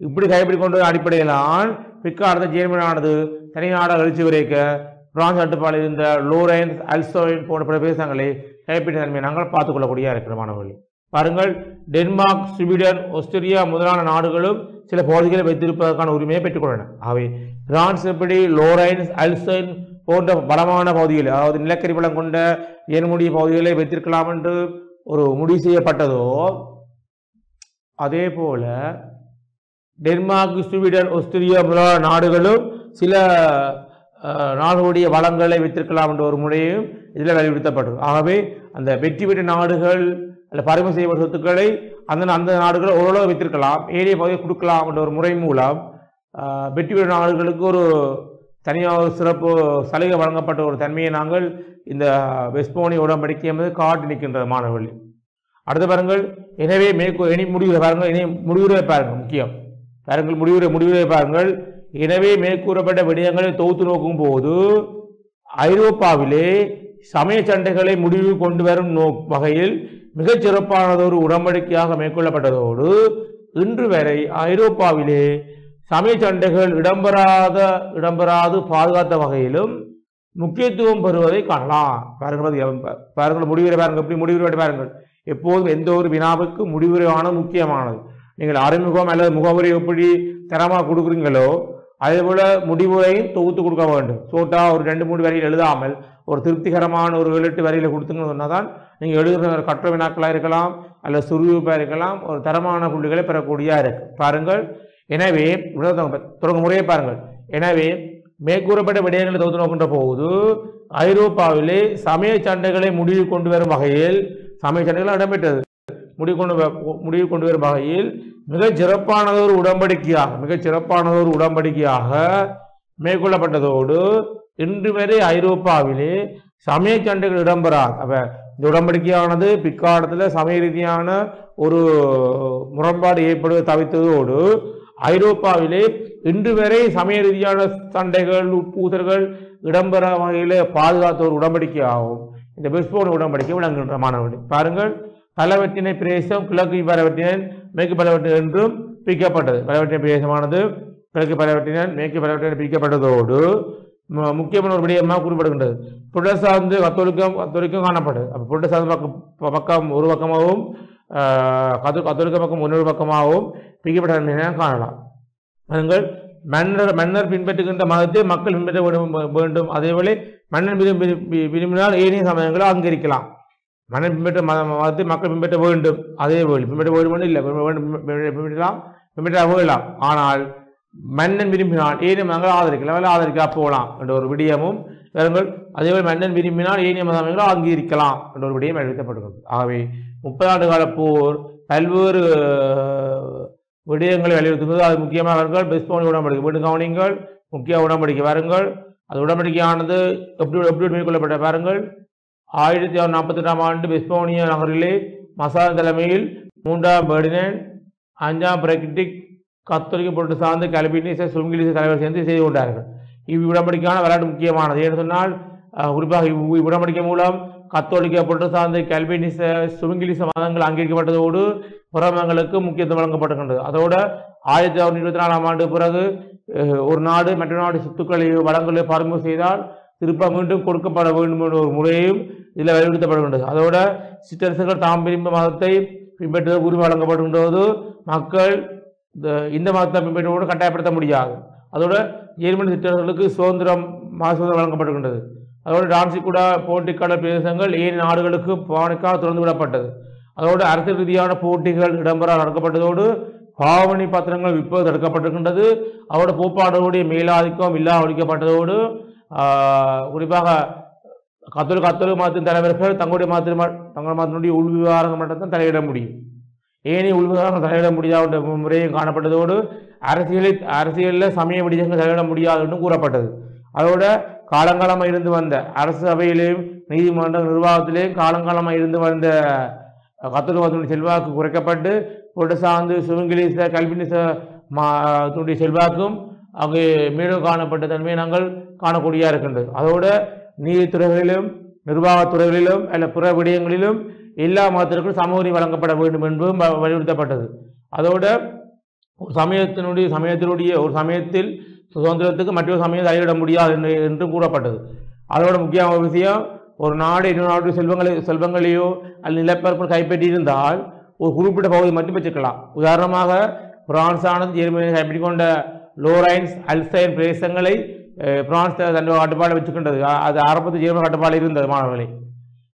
Speaker 2: இப்படி கைப்பற்றிக்கொண்ட அடிப்படையிலான் பிற்காலத்தில் ஜெர்மனியானது தனிநாடாக எழுச்சி வரைக்க பிரான்ஸ் கட்டுப்பாட்டில் இருந்த லோரன்ஸ் அல்சோன் போன்ற பிரதேசங்களை கைப்பற்றிய தன்மையை நாங்கள் பார்த்துக்கொள்ளக்கூடிய இருக்கிற மாணவர்கள். பாருங்கள், டென்மார்க், ஸ்வீடன், ஆஸ்திரியா முதலான நாடுகளும் சில பகுதிகளை வைத்திருப்பதற்கான உரிமையை பெற்றுக்கொண்டன. ஆகவே பிரான்ஸ் எப்படி லோரன்ஸ் அல்சன் போன்ற பலமான பகுதிகள், அதாவது நிலக்கரி வளம் கொண்ட ஜெர்மனிய பகுதிகளை வைத்திருக்கலாம் என்று ஒரு முடிவு செய்யப்பட்டதோ, அதே போல டென்மார்க், ஸ்வீடன், ஆஸ்திரியா முதலான நாடுகளும் சில நாடுகளுடைய வளங்களை வைத்திருக்கலாம் என்ற ஒரு முறையும் இதில் வலியுறுத்தப்பட்டது. ஆகவே அந்த வெற்றி பெற்ற நாடுகள் அல்ல பறிமுதல் செய்யப்பட்ட சொத்துக்களை அந்த நாடுகள் ஓரளவு வைத்திருக்கலாம், ஏரிய பகுதியை கொடுக்கலாம் என்ற ஒரு முறை மூலம் வெற்றி பெற்ற நாடுகளுக்கு ஒரு தனியாக ஒரு சிறப்பு சலுகை வழங்கப்பட்ட ஒரு தன்மையை நாங்கள் இந்த வெஸ்போனி உடன்படிக்கை என்பது காட்டி நிற்கின்ற மாணவர்கள். அடுத்த பாருங்கள், எனவே முடிவுரை பாருங்கள், இனி முடிவுரை பாருங்கள், முக்கியம் பாருங்கள், முடிவுரை பாருங்கள். எனவே மேற்கூறப்பட்ட விடயங்களை தொகுத்து நோக்கும் போது ஐரோப்பாவிலே சமய சண்டைகளை முடிவு கொண்டு வரும் வகையில் மிகச் சிறப்பானதொரு உடன்படிக்கையாக மேற்கொள்ளப்பட்டதோடு இன்று வரை ஐரோப்பாவிலே சமய சண்டைகள் இடம்பெறாது பாதுகாத்த வகையிலும் முக்கியத்துவம் பெறுவதை காணலாம். பாருங்கள் முடிவுரை பாருங்கள், எப்படி முடிவுரை பாருங்கள். எப்போதும் எந்த ஒரு வினாவுக்கு முடிவுரையான முக்கியமானது. நீங்கள் அறிமுகம் அல்லது முகவுரை எப்படி தரமாக கொடுக்குறீங்களோ அதே போல முடிவுரையும் தொகுத்து கொடுக்க வேண்டும். சோட்டா ஒரு 2-3 வரியில் எழுதாமல் ஒரு திருப்திகரமான ஒரு 7-8 வரியில் கொடுத்துங்கன்னு சொன்னால் தான் நீங்கள் எழுதுகிற கற்ற வினாக்களாக இருக்கலாம் அல்லது சுருவிப்பாக இருக்கலாம், ஒரு தரமான புள்ளிகளை பெறக்கூடியதாக இருக்கு. பாருங்கள், எனவே தொடங்க முறையை பாருங்கள். எனவே மேற்கூறப்பட்ட விடயங்களை தொகுத்து நோக்கின்ற போது ஐரோப்பாவிலே சமய சண்டைகளை முடிவு கொண்டு வரும் வகையில் சமய சண்டைகள் இடம்பெற்றது. முடிவு கொண்டு வரும் வகையில் மிகச் சிறப்பானதொரு உடன்படிக்கையாக மேற்கொள்ளப்பட்டதோடு இன்று வரை ஐரோப்பாவிலே சமய சண்டைகள் இடம்பெறாது. அப்ப இந்த உடன்படிக்கையானது பிற்காலத்தில் சமய ரீதியான ஒரு முரண்பாடு ஏற்படுவதை தவிர்த்ததோடு ஐரோப்பாவிலே இன்று வரை சமய ரீதியான சண்டைகள் உட்பூசல்கள் இடம்பெற வகையில பாதுகாத்த ஒரு உடன்படிக்கையாகும் இந்த வெஸ்போன் உடன்படிக்கை விளங்குகின்ற மாணவர்கள். பாருங்கள், பலவற்றினை பிரதேசம் கிழக்கு பலவற்றினன் மேற்கு பலவற்றின் என்றும் பிரிக்கப்பட்டது. பலவற்றின பிரதேசமானது கிழக்கு பலவற்றினன் மேற்கு பலவற்றின பிரிக்கப்பட்டதோடு முக்கியமான ஒரு விடயமாக குறிப்பிடுகின்றது. புரட்டஸ்தாந்து கத்தோலிக்கம் காணப்பட்டது. அப்போ புரட்டஸ்தாந்து பக்கம் ஒரு பக்கமாகவும் கத்தோலிக்க பக்கம் இன்னொரு பக்கமாகவும் பிரிக்கப்பட்ட காணலாம். நீங்கள் மன்னர் பின்பற்றுகின்ற மதத்தை மக்கள் பின்பற்ற வேண்டும். அதேவேளை மன்னர் விரும்பினால் ஏனைய சமயங்களை அங்கீகரிக்கலாம். மன்னர் பின்பற்ற மதத்தை மக்கள் பின்பற்ற வேண்டும். அதேவேளை பின்பற்ற வேண்டும் இல்லை, பின்பற்றலாம். ஆனால் மன்னன் விரும்பினால் ஏனைய மதங்களை ஆதரிக்கலாம் போகலாம் என்ற ஒரு விடயமும் அதேவேளை மன்னன் விரும்பினால் ஏனைய மதங்களை அங்கீகரிக்கலாம் என்ற ஒரு விடயம் அறிவிக்கப்பட்டுள்ளது. ஆகவே 30 ஆண்டு கால போர் பல்வேறு விடயங்களை வலியுறுத்துகிறது. அது முக்கியமாக வெஸ்போனி உடன்படிக்கை வீட்டு கவனிங்கள், முக்கிய உடன்படிக்கை பாருங்கள். அது உடன்படிக்கையானது எப்படி மேற்கொள்ளப்பட்ட பாருங்கள். 1648ஆம் ஆண்டு வெஸ்போனியா நகரிலே மசான் தலைமையில் 3ஆம் பெர்டினண்ட் 5ஆம் பிரெக்டிக் கத்தோலிக்க பொருட்டு சார்ந்த கல்வினிச சுங்கிலிச தலைவர் சேர்ந்து செய்து கொண்டார்கள். இவ்வுடன்படிக்கையான வரலாற்று முக்கியமானது. ஏன்னு சொன்னால் குறிப்பாக இவ்வுடன்படிக்கை மூலம் கத்தோலிக்க பொருட்டு சார்ந்த கல்வினிச சுங்கிலிச மதங்கள் அங்கீகரிக்கப்பட்டதோடு புறமங்களுக்கு முக்கியத்துவம் வழங்கப்பட்டுகின்றது. அதோட 1624ஆம் ஆண்டு பிறகு ஒரு நாடு மற்ற நாடு சொத்துக்களை வளங்களை பறிமுதல் செய்தால் திருப்ப மீண்டும் கொடுக்கப்பட வேண்டும் என்ற ஒரு முறையும் இதில் வலியுறுத்தப்படுகின்றது. அதோட சிற்றரசுகள் தாம் விரும்ப மதத்தை பின்பற்ற உரிமை வழங்கப்படுகின்றது. மக்கள் இந்த மதத்தை பின்பற்றுவோடு கட்டாயப்படுத்த முடியாது. அதோட ஜெர்மனி சிற்றரசுகளுக்கு மத சுதந்திரம் வழங்கப்படுகின்றது. அதோடு டான்சிகுடா போட்டிக்கான பிரதேசங்கள் 7 நாடுகளுக்கு பாவனைக்காக திறந்து விடப்பட்டது. அதோடு அரசியல் ரீதியான போட்டிகள் இடம்பெற நடக்கப்பட்டதோடு பாவனை பத்திரங்கள் விற்பது தடுக்கப்பட்டிருக்கின்றது. அதோட போப்பாடுகளுடைய மேலாதிக்கம் ஒழிக்கப்பட்டதோடு குறிப்பாக கத்தோலிக்க மதத்தின் தலைவர்கள் தங்களுடைய மதத்தினுடைய உள் விவகாரங்கள் மட்டும்தான் தலையிட முடியும். ஏனைய உள் விவகாரங்கள் தலையிட முடியாத முறையும் காணப்பட்டதோடு அரசியலில் சமய விடயங்கள் தலையிட முடியாது என்று கூறப்பட்டது. அதோட காலங்காலமாக இருந்து வந்த அரசு சபையிலேயும் நீதிமன்ற நிர்வாகத்திலேயும் காலங்காலமாக இருந்து வந்த கத்தோலிக்க செல்வாக்கு குறைக்கப்பட்டு புரட்டஸ்தாந்து சுவிங்கிலிச கல்வினிச செல்வாக்கும் அங்கு மீண்டும் காணப்பட்ட தன்மையை நாங்கள் காணக்கூடியதாக இருக்கின்றது. அதோட நீதித்துறைகளிலும் நிர்வாகத்துறைகளிலும் அல்ல பிற விடயங்களிலும் எல்லா மதத்திற்கும் சமூக வழங்கப்பட வேண்டும் என்பதும் வலியுறுத்தப்பட்டது. அதோட ஒரு சமயத்தினுடைய ஒரு சமயத்தில் சுதந்திரத்துக்கு மற்றொரு சமயம் தலையிட முடியாது என்று கூறப்பட்டது. அதோட முக்கியமான விஷயம், ஒரு நாடு இன்னொரு நாட்டு செல்வங்களையோ அல்லது நிலப்பரப்பு கைப்பற்றியிருந்தால் ஒரு குறிப்பிட்ட பகுதி மட்டும் வச்சுக்கலாம். உதாரணமாக பிரான்ஸானது ஜெர்மனியை கைப்பற்றி கொண்ட லோரைன்ஸ் அல்சைன் பிரதேசங்களை பிரான்ஸ் தன் கட்டுப்பாடு வச்சுக்கின்றது. அது ஆரம்பத்தில் ஜெர்மன் கட்டுப்பாடு இருந்தது மாணவர்களை.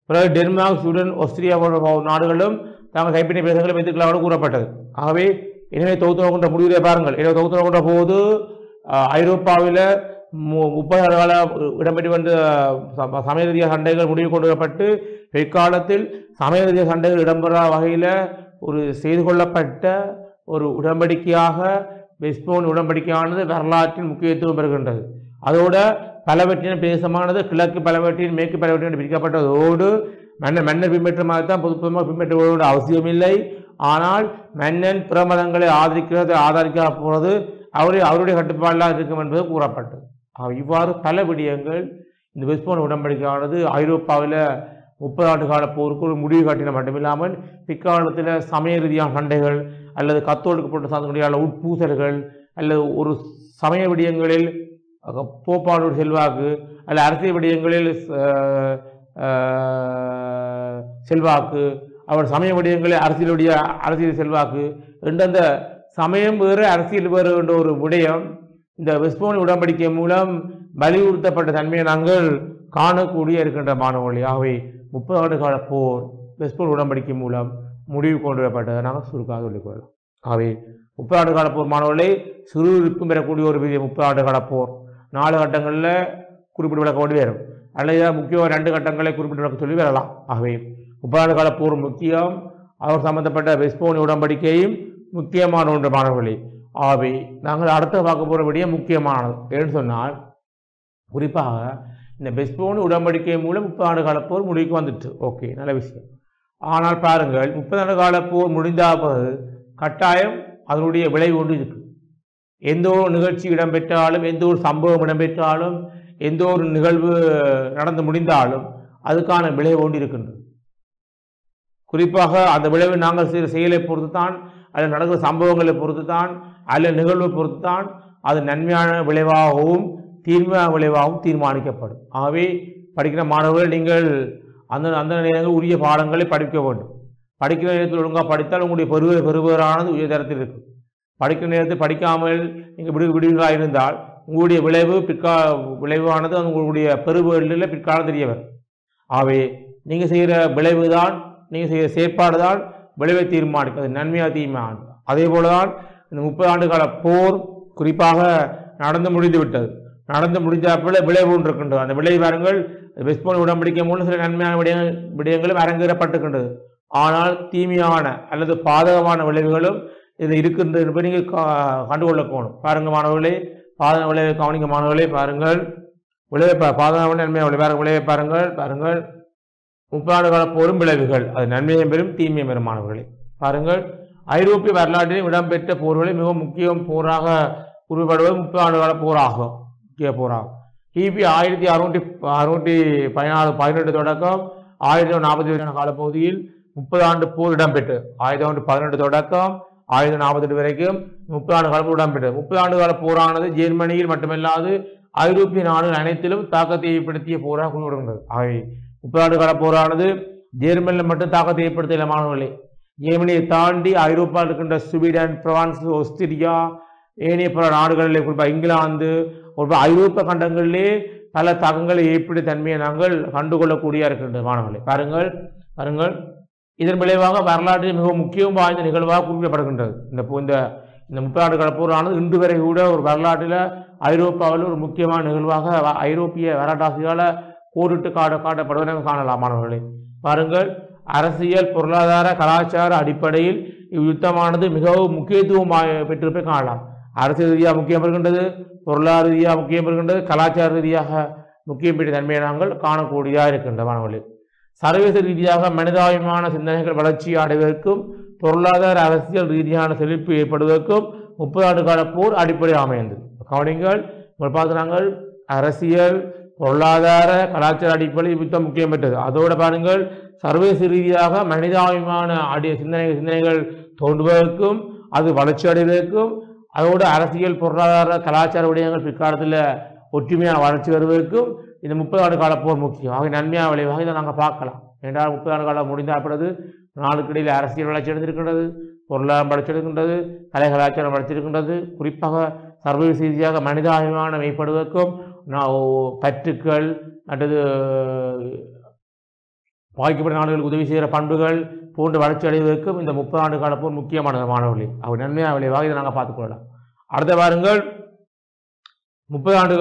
Speaker 2: பிறகு டென்மார்க், ஸ்வீடன், ஆஸ்திரியா போன்ற நாடுகளும் தாங்கள் கைப்பற்றிய பிரதேசங்களை வைத்துக்கொள்ள கூறப்பட்டது. ஆகவே எனவே தொகுத்து நோக்கின்ற முடிவுரை பாருங்கள். எனவே தொகுத்து நோக்கின்ற போது ஐரோப்பாவில் 30 கால இடம்பெற்று வந்த சமய ரீதியாக சண்டைகள் முடிவு கொண்டு வரப்பட்டு பிற்காலத்தில் சமய ரீதியாக சண்டைகள் இடம்பெறாத வகையில் ஒரு செய்து கொள்ளப்பட்ட ஒரு உடன்படிக்கையாக வெஸ்போன் உடன்படிக்கையானது வரலாற்றின் முக்கியத்துவம் பெறுகின்றது. அதோட பலவற்றின் பிரதேசமானது கிழக்கு பலவற்றின் மேற்கு பலவற்றின் பிரிக்கப்பட்டதோடு மன்னர் பின்பற்றமாக தான் பொதுப்பமாக பின்பற்றுவதோடு அவசியமில்லை. ஆனால் மன்னன் பிற மதங்களை ஆதரிக்க போகிறது அவருடைய கட்டுப்பாடெல்லாம் இருக்கும் என்பது கூறப்பட்டது. இவ்வாறு பல விடயங்கள் இந்த வெஸ்போன் உடன்படிக்கையானது ஐரோப்பாவில் 30 ஆண்டு கால போருக்கு ஒரு முடிவு காட்டின மட்டுமில்லாமல் பிற்காலத்தில் சமய ரீதியான சண்டைகள் அல்லது கத்தோலிக்க புரட்டஸ்தாந்துடைய உட்பூசல்கள் அல்லது ஒரு சமய விடயங்களில் போப்பாளோட செல்வாக்கு அல்லது அரசியல் விடயங்களில் செல்வாக்கு, அவர் சமய விடயங்களில் அரசியல் செல்வாக்கு எந்தெந்த சமயம் வேறு அரசியல் வேறு என்ற ஒரு விடயம் இந்த வெஸ்போன் உடன்படிக்கை மூலம் வலியுறுத்தப்பட்ட தன்மையை நாங்கள் காணக்கூடிய இருக்கின்ற மாணவர்களே. ஆகவே 30 ஆண்டு கால போர் வெஸ்போன் உடன்படிக்கை மூலம் முடிவு கொண்டு வரப்பட்டதை நாங்கள் சுருக்காக சொல்லிக்கொள்ளலாம். ஆகவே 30 ஆண்டு கால போர் மாணவர்களை சிறுவிருப்பும் பெறக்கூடிய ஒரு விதியை 30 ஆண்டு கால போர் 4 கட்டங்களில் குறிப்பிட்டு விளக்க வேண்டி வரும், அல்லது முக்கியமாக 2 கட்டங்களை குறிப்பிட்டு விளக்க சொல்லி வரலாம். ஆகவே 30 ஆண்டு கால போர் முக்கியம், அவர் சம்பந்தப்பட்ட வெஸ்போன் உடன்படிக்கையும் முக்கியமான ஒன்று மாணவர்களே. ஆகவே நாங்கள் அடுத்த பார்க்க போகிற விடயம் முக்கியமானது ஏன்னு சொன்னால், குறிப்பாக இந்த வெஸ்போன் உடன்படிக்கை மூலம் 30 ஆண்டு கால போர் முடிவுக்கு வந்துட்டு ஓகே, நல்ல விஷயம். ஆனால் பாருங்கள், 30 ஆண்டு கால போர் முடிந்தால் கட்டாயம் அதனுடைய விளைவு ஒன்று இருக்கு. எந்த ஒரு நிகழ்ச்சி இடம்பெற்றாலும், எந்த ஒரு சம்பவம் இடம்பெற்றாலும், எந்த ஒரு நிகழ்வு நடந்து முடிந்தாலும் அதுக்கான விளைவு ஒன்று இருக்கின்றது. குறிப்பாக அந்த விளைவு நாங்கள் செய்கிற செயலை பொறுத்து தான், அல்லது நடக்கிற சம்பவங்களை பொறுத்து தான், அல்லது நிகழ்வை பொறுத்து தான் அது நன்மையான விளைவாகவும் தீர்மையான விளைவாகவும் தீர்மானிக்கப்படும். ஆகவே படிக்கிற மாணவர்கள் நீங்கள் அந்த நேரங்கள் உரிய பாடங்களை படிக்க வேண்டும். படிக்கிற நேரத்தில் ஒழுங்காக படித்தால் உங்களுடைய பெறுவரானது உயர் தரத்தில் இருக்கும். படிக்கிற நேரத்தில் படிக்காமல் நீங்கள் விடுவீர்களாக இருந்தால் உங்களுடைய விளைவானது உங்களுடைய பெறுவர்களில் பிற்காலம் தெரிய வரும். ஆகவே நீங்கள் செய்கிற விளைவு தான், நீங்கள் செய்கிற செயற்பாடு தான் விளைவை தீர்மானிக்கும், அது நன்மையாக தீர்மானிக்கும். அதே போலதான் இந்த 30 ஆண்டு கால போர் குறிப்பாக நடந்து முடிந்து விட்டது. நடந்து முடிஞ்சப்பல விளைவு ஒன்று இருக்கின்றது. அந்த விளைவு பாருங்கள், வெஸ்போன் உடன்படிக்கை மூலம் சில நன்மையான விடயங்களும் அரங்கேறப்பட்டிருக்கின்றது. ஆனால் தீமையான அல்லது பாதகமான விளைவுகளும் இதில் இருக்கின்றது என்பதை நீங்கள் கண்டுகொள்ளக்கணும். பாருங்கள் மாணவர்களே, பாதக விளைவை கவனிக்க மாணவர்களே. பாருங்கள் விளைவை பாதகமான நன்மையான விளைவை பாருங்கள். 30 ஆண்டு கால போரும் விளைவுகள், அது நன்மையும் பெறும் தீமையும் பெறும் மாணவர்களே. பாருங்கள், ஐரோப்பிய வரலாற்றில் இடம்பெற்ற போர்களை மிகவும் முக்கிய போராக குறிப்பிடுவது 30 ஆண்டு கால போராகும். முக்கிய போராகும். கிபி 1618 தொடக்கம் 1947 காலப்பகுதியில் 30 ஆண்டு போர் இடம்பெற்று 1918 தொடக்கம் 1948 வரைக்கும் 30 ஆண்டு கால போர் இடம்பெற்றது. 30 ஆண்டு கால போரானது ஜெர்மனியில் மட்டுமல்லாது ஐரோப்பிய நாடுகள் அனைத்திலும் தாக்கத்தை ஏற்படுத்திய போராக குறிப்பிடுகின்றது. ஆகவே 30 ஆண்டு கால போரானது ஜெர்மனியில் மட்டும் தாக்கத்தை ஏற்படுத்திய மாணவர்களே. ஜெர்மனியை தாண்டி ஐரோப்பாவில் இருக்கின்ற ஸ்வீடன், பிரான்ஸ், ஆஸ்திரியா, ஏனைய பல நாடுகளிலே குறிப்பாக இங்கிலாந்து ஐரோப்பிய கண்டங்களிலே பல தாக்கங்களை ஏற்படுத்திய தன்மையை நாங்கள் கண்டுகொள்ளக்கூடிய இருக்கின்ற மாணவர்களே. பாருங்கள் இதன் விளைவாக வரலாற்றில் மிகவும் முக்கியம் வாய்ந்த நிகழ்வாக குறிப்பிடப்படுகின்றது. இந்த 30 ஆண்டு கால போரானது இன்று வரை கூட ஒரு வரலாற்றில் ஐரோப்பாவில் ஒரு முக்கியமான நிகழ்வாக ஐரோப்பிய வரலாற்றாசிரியரால் கோடிட்டு காட்டப்படுவதை காணலாம் மாணவர்களே. பாருங்கள், அரசியல், பொருளாதார, கலாச்சார அடிப்படையில் இவ்யுத்தமானது மிகவும் முக்கியத்துவம் பெற்றிருப்பதை காணலாம். அரசியல் ரீதியாக முக்கியம் பெறுகின்றது, பொருளாதார ரீதியாக முக்கியம் பெறுகின்றது, கலாச்சார ரீதியாக முக்கியம் பெற்ற தன்மையை நாங்கள் காணக்கூடியதாக இருக்கின்ற மாணவர்களே. சர்வதேச ரீதியாக மனிதாபிமான சிந்தனைகள் வளர்ச்சி அடைவதற்கும் பொருளாதார அரசியல் ரீதியான செழிப்பு ஏற்படுவதற்கும் 30 ஆண்டு கால போர் அடிப்படை அமைந்தது. கவனிங்கள், பார்க்கிறாங்கள் அரசியல் பொருளாதார கலாச்சார அடிப்படை யுத்தம் முக்கியம் பெற்றது. அதோடு பாருங்கள், சர்வதேச ரீதியாக மனிதாபிமான சிந்தனைகள் தோன்றுவதற்கும் அது வளர்ச்சி அடைவதற்கும் அதோடு அரசியல் பொருளாதார கலாச்சார விடயங்கள் பிற்காலத்தில் ஒற்றுமையான வளர்ச்சி வருவதற்கும் இந்த 30 ஆண்டு கால போர் முக்கியம். ஆக நன்மையான விளைவாக இதை நாங்கள் பார்க்கலாம். என்றால் 30 ஆண்டு காலம் முடிந்தாற்படுது நாளுக்கிடையில் அரசியல் வளர்ச்சி அடைந்திருக்கின்றது, பொருளாதாரம் வளர்ச்சி எடுக்கின்றது, கலை கலாச்சாரம் வளர்ச்சிருக்கின்றது. குறிப்பாக சர்வதேச ரீதியாக மனிதாபிமானம் ஏற்படுவதற்கும் பற்றுக்கள் அல்லது பாதிக்கப்பட்ட நாடுகளுக்கு உதவி செய்கிற பண்புகள் போன்று வளர்ச்சி அடைவதற்கும் இந்த 30 ஆண்டு கால போர் முக்கியமானது மாணவர்களே. அவர் நன்மையான விளைவாக இதை நாங்கள் பார்த்துக்கொள்ளலாம். அடுத்த வாருங்கள், 30 ஆண்டு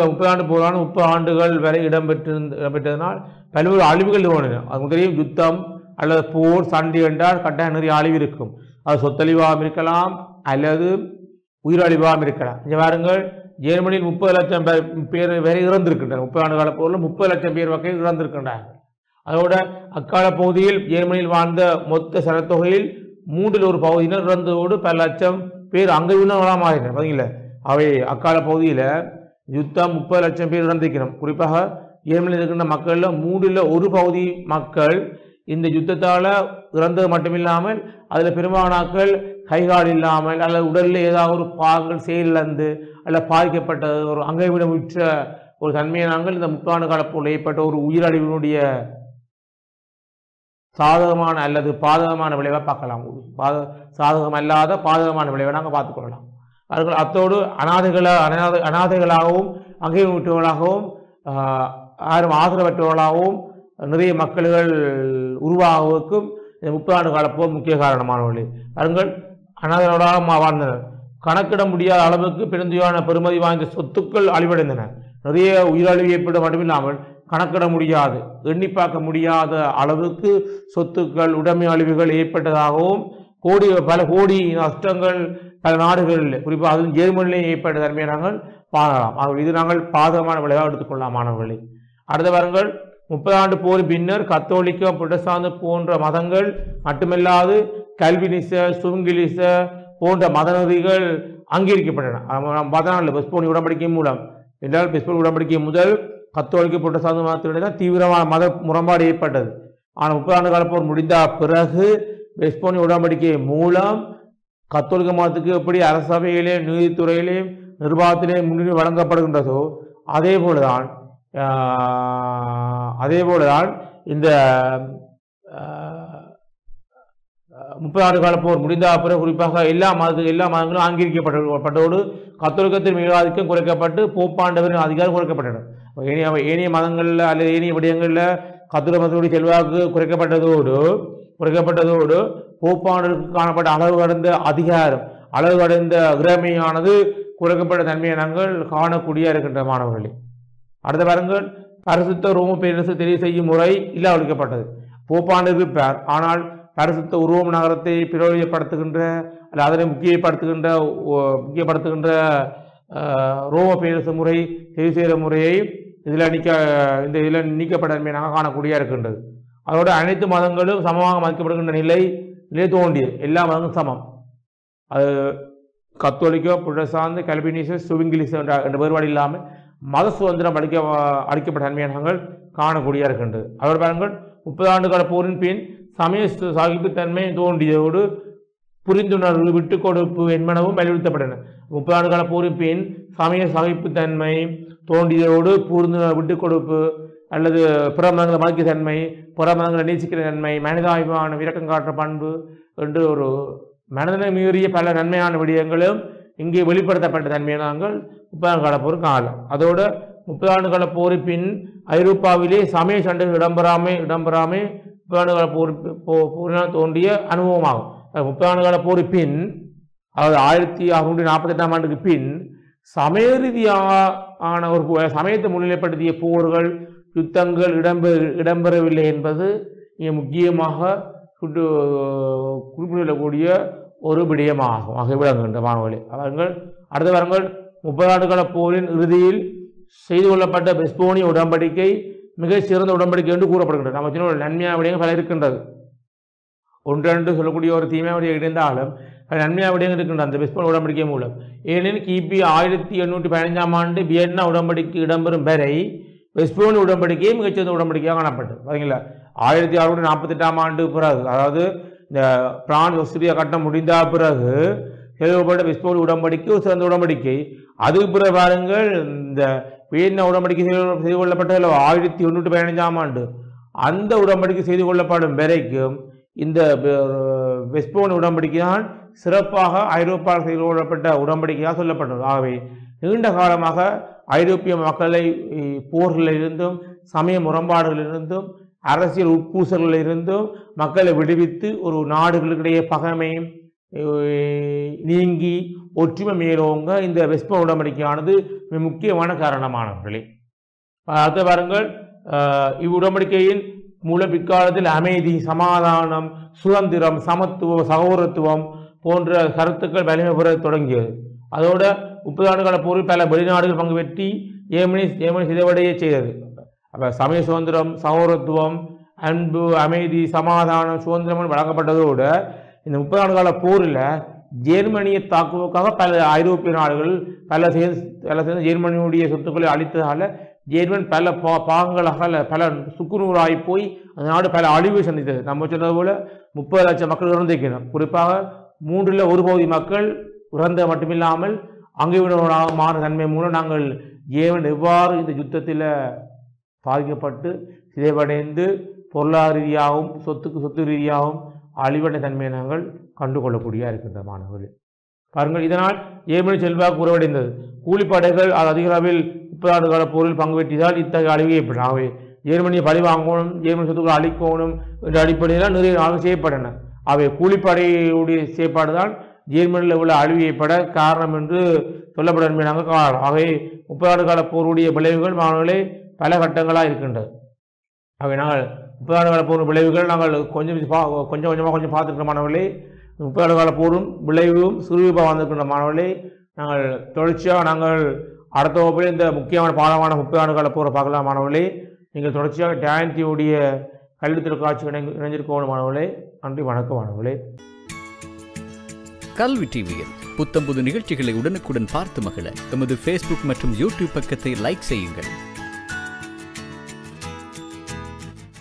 Speaker 2: போரான 30 ஆண்டுகள் வரை இடம்பெற்றதனால் பல்வேறு அழிவுகள் தோன்றின. அது முதலில் யுத்தம் அல்லது போர் சண்டை என்றால் கட்டாயம் நிறைய அழிவு இருக்கும். அது சொத்தழிவாகவும் இருக்கலாம் அல்லது உயிரழிவாகவும் இருக்கலாம். இங்கே வாருங்கள், ஜெர்மனியில் 30 லட்சம் பேர் வரை இறந்திருக்கின்றனர். 30 ஆண்டு கால போரில் 30 லட்சம் பேர் வகையில் இறந்திருக்கின்றார்கள். அதோட அக்கால பகுதியில் ஜெர்மனியில் வாழ்ந்த மொத்த சனத்தொகையில் 1/3 பகுதியினர் இறந்ததோடு பல லட்சம் பேர் அங்கவீனர்களாக மாறினர். பார்த்தீங்களா, அவை அக்கால பகுதியில் யுத்தம் 30 லட்சம் பேர் இறந்திருக்கணும். குறிப்பாக ஜெர்மனியில் இருக்கின்ற மக்களில் 1/3 பகுதி மக்கள் இந்த யுத்தத்தால் இறந்தது மட்டுமில்லாமல் அதில் பெரும்பாலானாக்கள் கைகால் இல்லாமல் அல்லது உடலில் ஏதாவது ஒரு பாகங்கள் செயலிழந்து அல்ல பாதிக்கப்பட்ட ஒரு அங்கவீனமுற்ற ஒரு தன்மையை நாங்கள் இந்த 30 ஆண்டு கால போல் ஏற்பட்ட ஒரு உயிரழிவினுடைய சாதகமான அல்லது பாதகமான விளைவை பார்க்கலாம். சாதகம் அல்லாத பாதகமான விளைவை நாங்கள் பார்த்துக்கொள்ளலாம். அவர்கள் அத்தோடு அனாதைகளாகவும் அங்கவீனமுற்றவர்களாகவும் யாரும் ஆதரவற்றவர்களாகவும் நிறைய மக்கள்கள் உருவாகுவதற்கும் இந்த 30 ஆண்டு கால போர் முக்கிய காரணமானவர்களே. அவர்கள் அனாதைகளாக வாழ்ந்தனர். கணக்கிட முடியாத அளவுக்கு பெருந்தொகையான பெருமதி வாய்ந்த சொத்துக்கள் அழிவடைந்தன. நிறைய உயிரழிவு ஏற்பட மட்டுமில்லாமல் கணக்கிட முடியாது, எண்ணி பார்க்க முடியாத அளவுக்கு சொத்துக்கள் உடைமை அழிவுகள் ஏற்பட்டதாகவும் பல கோடி நஷ்டங்கள் பல நாடுகளில் குறிப்பாக அதில் ஜெர்மனியிலே ஏற்பட்ட தன்மையை நாங்கள் பார்க்கலாம். இது நாங்கள் பாதகமான விளைவாக எடுத்துக்கொள்ளலாம் மாணவர்களே. அடுத்த வாருங்கள், 30 ஆண்டு போர் பின்னர் கத்தோலிக்க புரட்டஸ்தாந்து போன்ற மதங்கள் மட்டுமல்லாது கல்வினிச சுவிங்கிலிச போன்ற மத நெறிகள் அங்கீகரிக்கப்பட்டன. 14 பெஸ்போனி உடன்படிக்கை மூலம் என்றால் பெஸ்போனி உடன்படிக்கை முதல் கத்தோலிக்க புரட்டஸ்தாந்து மதத்தினுடைய தான் தீவிரமான மத முரண்பாடு ஏற்பட்டது. ஆனால் 30 ஆண்டு கால போர் முடிந்த பிறகு பெஸ்போனி உடன்படிக்கை மூலம் கத்தோலிக்க மதத்துக்கு எப்படி அரசபையிலே நீதித்துறையிலே நிர்வாகத்திலே முன்னுரிமை வழங்கப்படுகின்றதோ அதே போலதான் இந்த 30 ஆண்டு கால போர் முடிந்த பிறகு குறிப்பாக எல்லா மதங்களும் அங்கீகரிக்கப்பட்டதோடு கத்தோலிக்கத்தின் மேலாதிக்கம் குறைக்கப்பட்டு போப்பாண்டவரின் அதிகாரம் குறைக்கப்பட்டன. ஏனைய மதங்களில் அல்லது ஏனைய விடயங்களில் கத்தோலிக்க மதத்துடைய செல்வாக்கு குறைக்கப்பட்டதோடு போப்பாண்டவருக்கு காணப்பட்ட அளவு கடந்த அதிகாரம் அளவு கடந்த இறைமையானது குறைக்கப்பட்ட தன்மையை நாங்கள் காணக்கூடிய இருக்கின்ற மாணவர்களே. அடுத்த பாருங்கள், பரிசுத்த ரோம பேரரசு தெரிவு செய்யும் முறை இல்லாதொழிக்கப்பட்டது. போப்பாண்டு இருப்பார், ஆனால் பரிசுத்த ரோம் நகரத்தை பிரயோஜனப்படுத்துகின்ற அல்ல அதனை முக்கியப்படுத்துகின்ற ரோம பேரரசு முறை தெரிவு செய்கிற முறையை இதில் நீக்கப்பட்ட தன்மையை நாங்கள் காணக்கூடிய இருக்கின்றது. அதோடு அனைத்து மதங்களும் சமமாக மதிக்கப்படுகின்ற நிலை தோன்றியது. எல்லா மதங்களும் சமம். அது கத்தோலிக்க புரட்டஸ்தாந்து கல்வினிச சுவிங்கிலிச என்ற வேறுபாடு இல்லாமல் மத சுதந்திரம் அளிக்கப்பட்ட தன்மையை நாங்கள் காணக்கூடிய இருக்கின்றது. அதோடு பாருங்கள், 30 ஆண்டு கால போரின் பின் சமய சகிப்புத்தன்மை தோன்றியதோடு புரிந்துணர்வு விட்டுக் கொடுப்பு என்பனவும் வலியுறுத்தப்பட்டன. 30 ஆண்டு கால போரின் பின் சமய சகிப்புத்தன்மை தோன்றியதோடு புரிந்துணர்வு விட்டுக் கொடுப்பு அல்லது பிற மதங்களை மதிக்க தன்மை, பிற மதங்களை நேசிக்கிற தன்மை, மனிதாபிமான இரக்கம் காட்டுற பண்பு என்று ஒரு மனிதனை மீறிய பல நன்மையான விடயங்களும் இங்கே வெளிப்படுத்தப்பட்ட தன்மையை நாங்கள் 30 ஆண்டு கால போர் காணலாம். அதோடு 30 ஆண்டு கால போரின் பின் ஐரோப்பாவிலே சமய சண்டைகள் இடம்பெறாமே 30 ஆண்டு கால போரினால் தோன்றிய அனுபவமாகும். 30 ஆண்டு கால போரின் பின், அதாவது 1648ஆம் ஆண்டுக்கு பின் சமய ரீதியான ஒரு சமயத்தை முன்னிலைப்படுத்திய போர்கள் யுத்தங்கள் இடம்பெறவில்லை என்பது இங்கே முக்கியமாக குறிப்பிடக்கூடிய ஒரு விடயமாகும். விளங்குகின்ற மாணவர்களே. அவர்கள் அடுத்த வாரங்கள் 30 ஆண்டு கால போரின் இறுதியில் செய்து கொள்ளப்பட்ட வெஸ்போனிய உடன்படிக்கை மிக சிறந்த உடன்படிக்கை என்று கூறப்படுகின்றது. நம்ம சின்ன ஒரு நன்மையான விடயங்கள் பல இருக்கின்றது. ஒன்றென்று சொல்லக்கூடிய ஒரு தீமையாக இருந்தாலும் நன்மையாக விடயங்கள் இருக்கின்ற அந்த வெஸ்போனிய உடன்படிக்கை மூலம். ஏனெனில் கிபி 1815 வியன்னா உடன்படிக்கை இடம்பெறும் வரை வெஸ்போனிய உடன்படிக்கையே மிகச்சிறந்த உடன்படிக்கையாக காணப்பட்டது. பார்த்தீங்களா, 1648 பிறகு, அதாவது இந்த பிரான்ஸ் ஆஸ்திரியா கட்டம் முடிந்த பிறகு செயல்பட்ட வெஸ்போனிய உடன்படிக்கை ஒரு சிறந்த உடன்படிக்கை. அதுக்கு பிறகு பாருங்கள், இந்த வியன்னா உடன்படிக்கை செய்து கொள்ளப்பட்டதில் 1815 அந்த உடன்படிக்கை செய்து கொள்ளப்படும் வரைக்கும் இந்த வெஸ்போனிய உடன்படிக்கை தான் சிறப்பாக ஐரோப்பாவில் செய்து கொள்ளப்பட்ட உடன்படிக்கையாக சொல்லப்பட்டது. ஆகவே நீண்ட காலமாக ஐரோப்பிய மக்களை போர்களிலிருந்தும் சமய முரண்பாடுகளிலிருந்தும் அரசியல் உட்பூசல்களிலிருந்தும் மக்களை விடுவித்து ஒரு நாடுகளுக்கிடையே பகைமையும் நீங்கி ஒற்றுமை மேலோங்க இந்த வெஸ்போனிய உடன்படிக்கையானது மிக முக்கியமான காரணமானவர்களே. அடுத்த பாருங்கள், இவ்வுடன்படிக்கையின் மூலம் பிற்காலத்தில் அமைதி, சமாதானம், சுதந்திரம், சமத்துவம், சகோதரத்துவம் போன்ற கருத்துக்கள் வலிமை பெற தொடங்கியது. அதோட 30 ஆண்டுகால போரில் பல வெளிநாடுகள் பங்கு பெற்றி ஏமனி சிதைவடைய செய்தது. அப்போ சமய சுதந்திரம், சகோதரத்துவம், அன்பு, அமைதி, சமாதானம், சுதந்திரம் வழங்கப்பட்டதோடு இந்த 30 ஆண்டுகால போரில் ஜெர்மனியை தாக்குவதற்காக பல ஐரோப்பிய நாடுகள் பல சேர்ந்து ஜெர்மனியுடைய சொத்துக்களை அளித்ததால் ஜெர்மன் பல பாகங்களாக பல சுக்குநூறாகி போய் அந்த நாடு பல அழிவை சந்தித்தது. நம்ம சொன்னது போல 30 லட்சம் மக்கள் இறந்திருக்கிறோம். குறிப்பாக 3ல் 1 பகுதி மக்கள் இறந்த மட்டுமில்லாமல் அங்கீவினராக மாறும் தன்மை மூலம் நாங்கள் ஜெர்மன் எவ்வாறு இந்த யுத்தத்தில் பாதிக்கப்பட்டு சிதைவடைந்து பொருளாதார ரீதியாகவும் சொத்து ரீதியாகவும் அழிவடை தன்மையை நாங்கள் கண்டுகொள்ளக்கூடிய இருக்கின்ற மாணவர்கள் பாருங்கள். இதனால் ஜெர்மனி செல்வாக்கு குறைவடைந்தது. கூலிப்படைகள் அதிக அளவில் 30 ஆண்டுகால போரில் பங்கு பெற்றதால் இத்தகைய அழிவு ஏற்பட்டன. ஆகவே ஜெர்மனியை பழி வாங்கணும், ஜெர்மனி சொத்துக்களை அழிக்கணும் என்ற அடிப்படையில் நிறைய நாங்கள் செய்யப்பட்டன. அவை கூலிப்படையுடைய செயற்பாடுதான் ஜெர்மனியில் உள்ள அழிவு ஏற்பட காரணம் என்று சொல்லப்பட நாங்கள் காணலாம். ஆகவே 30 ஆண்டுகால போருடைய விளைவுகள் மாணவர்களே பல கட்டங்களாக இருக்கின்றது. ஆகவே நாங்கள் 30 ஆண்டுகால போரின் விளைவுகள் நாங்கள் கொஞ்சம் கொஞ்சமாக பார்த்துருக்கிற மாணவர்களே. 30 ஆண்டுகால போரும் விளைவும் சுருவிப்பாக வந்திருக்கின்ற மாணவர்களே, நாங்கள் தொடர்ச்சியாக நாங்கள் அடுத்த வகுப்பில் இந்த முக்கியமான பாடமான 30 ஆண்டுகால போரை பார்க்கலாம் மாணவர்களே. நீங்கள் தொடர்ச்சியாக டேன்டியுடைய கல்வி தொலைக்காட்சி இணைஞ்சிருக்கணும் மாணவர்களே. நன்றி, வணக்கம் மாணவர்களே.
Speaker 3: கல்வி டிவியில் புத்தம்புது நிகழ்ச்சிகளை உடனுக்குடன் பார்த்து மகிழ எமது Facebook மற்றும் YouTube பக்கத்தை லைக் செய்யுங்கள்.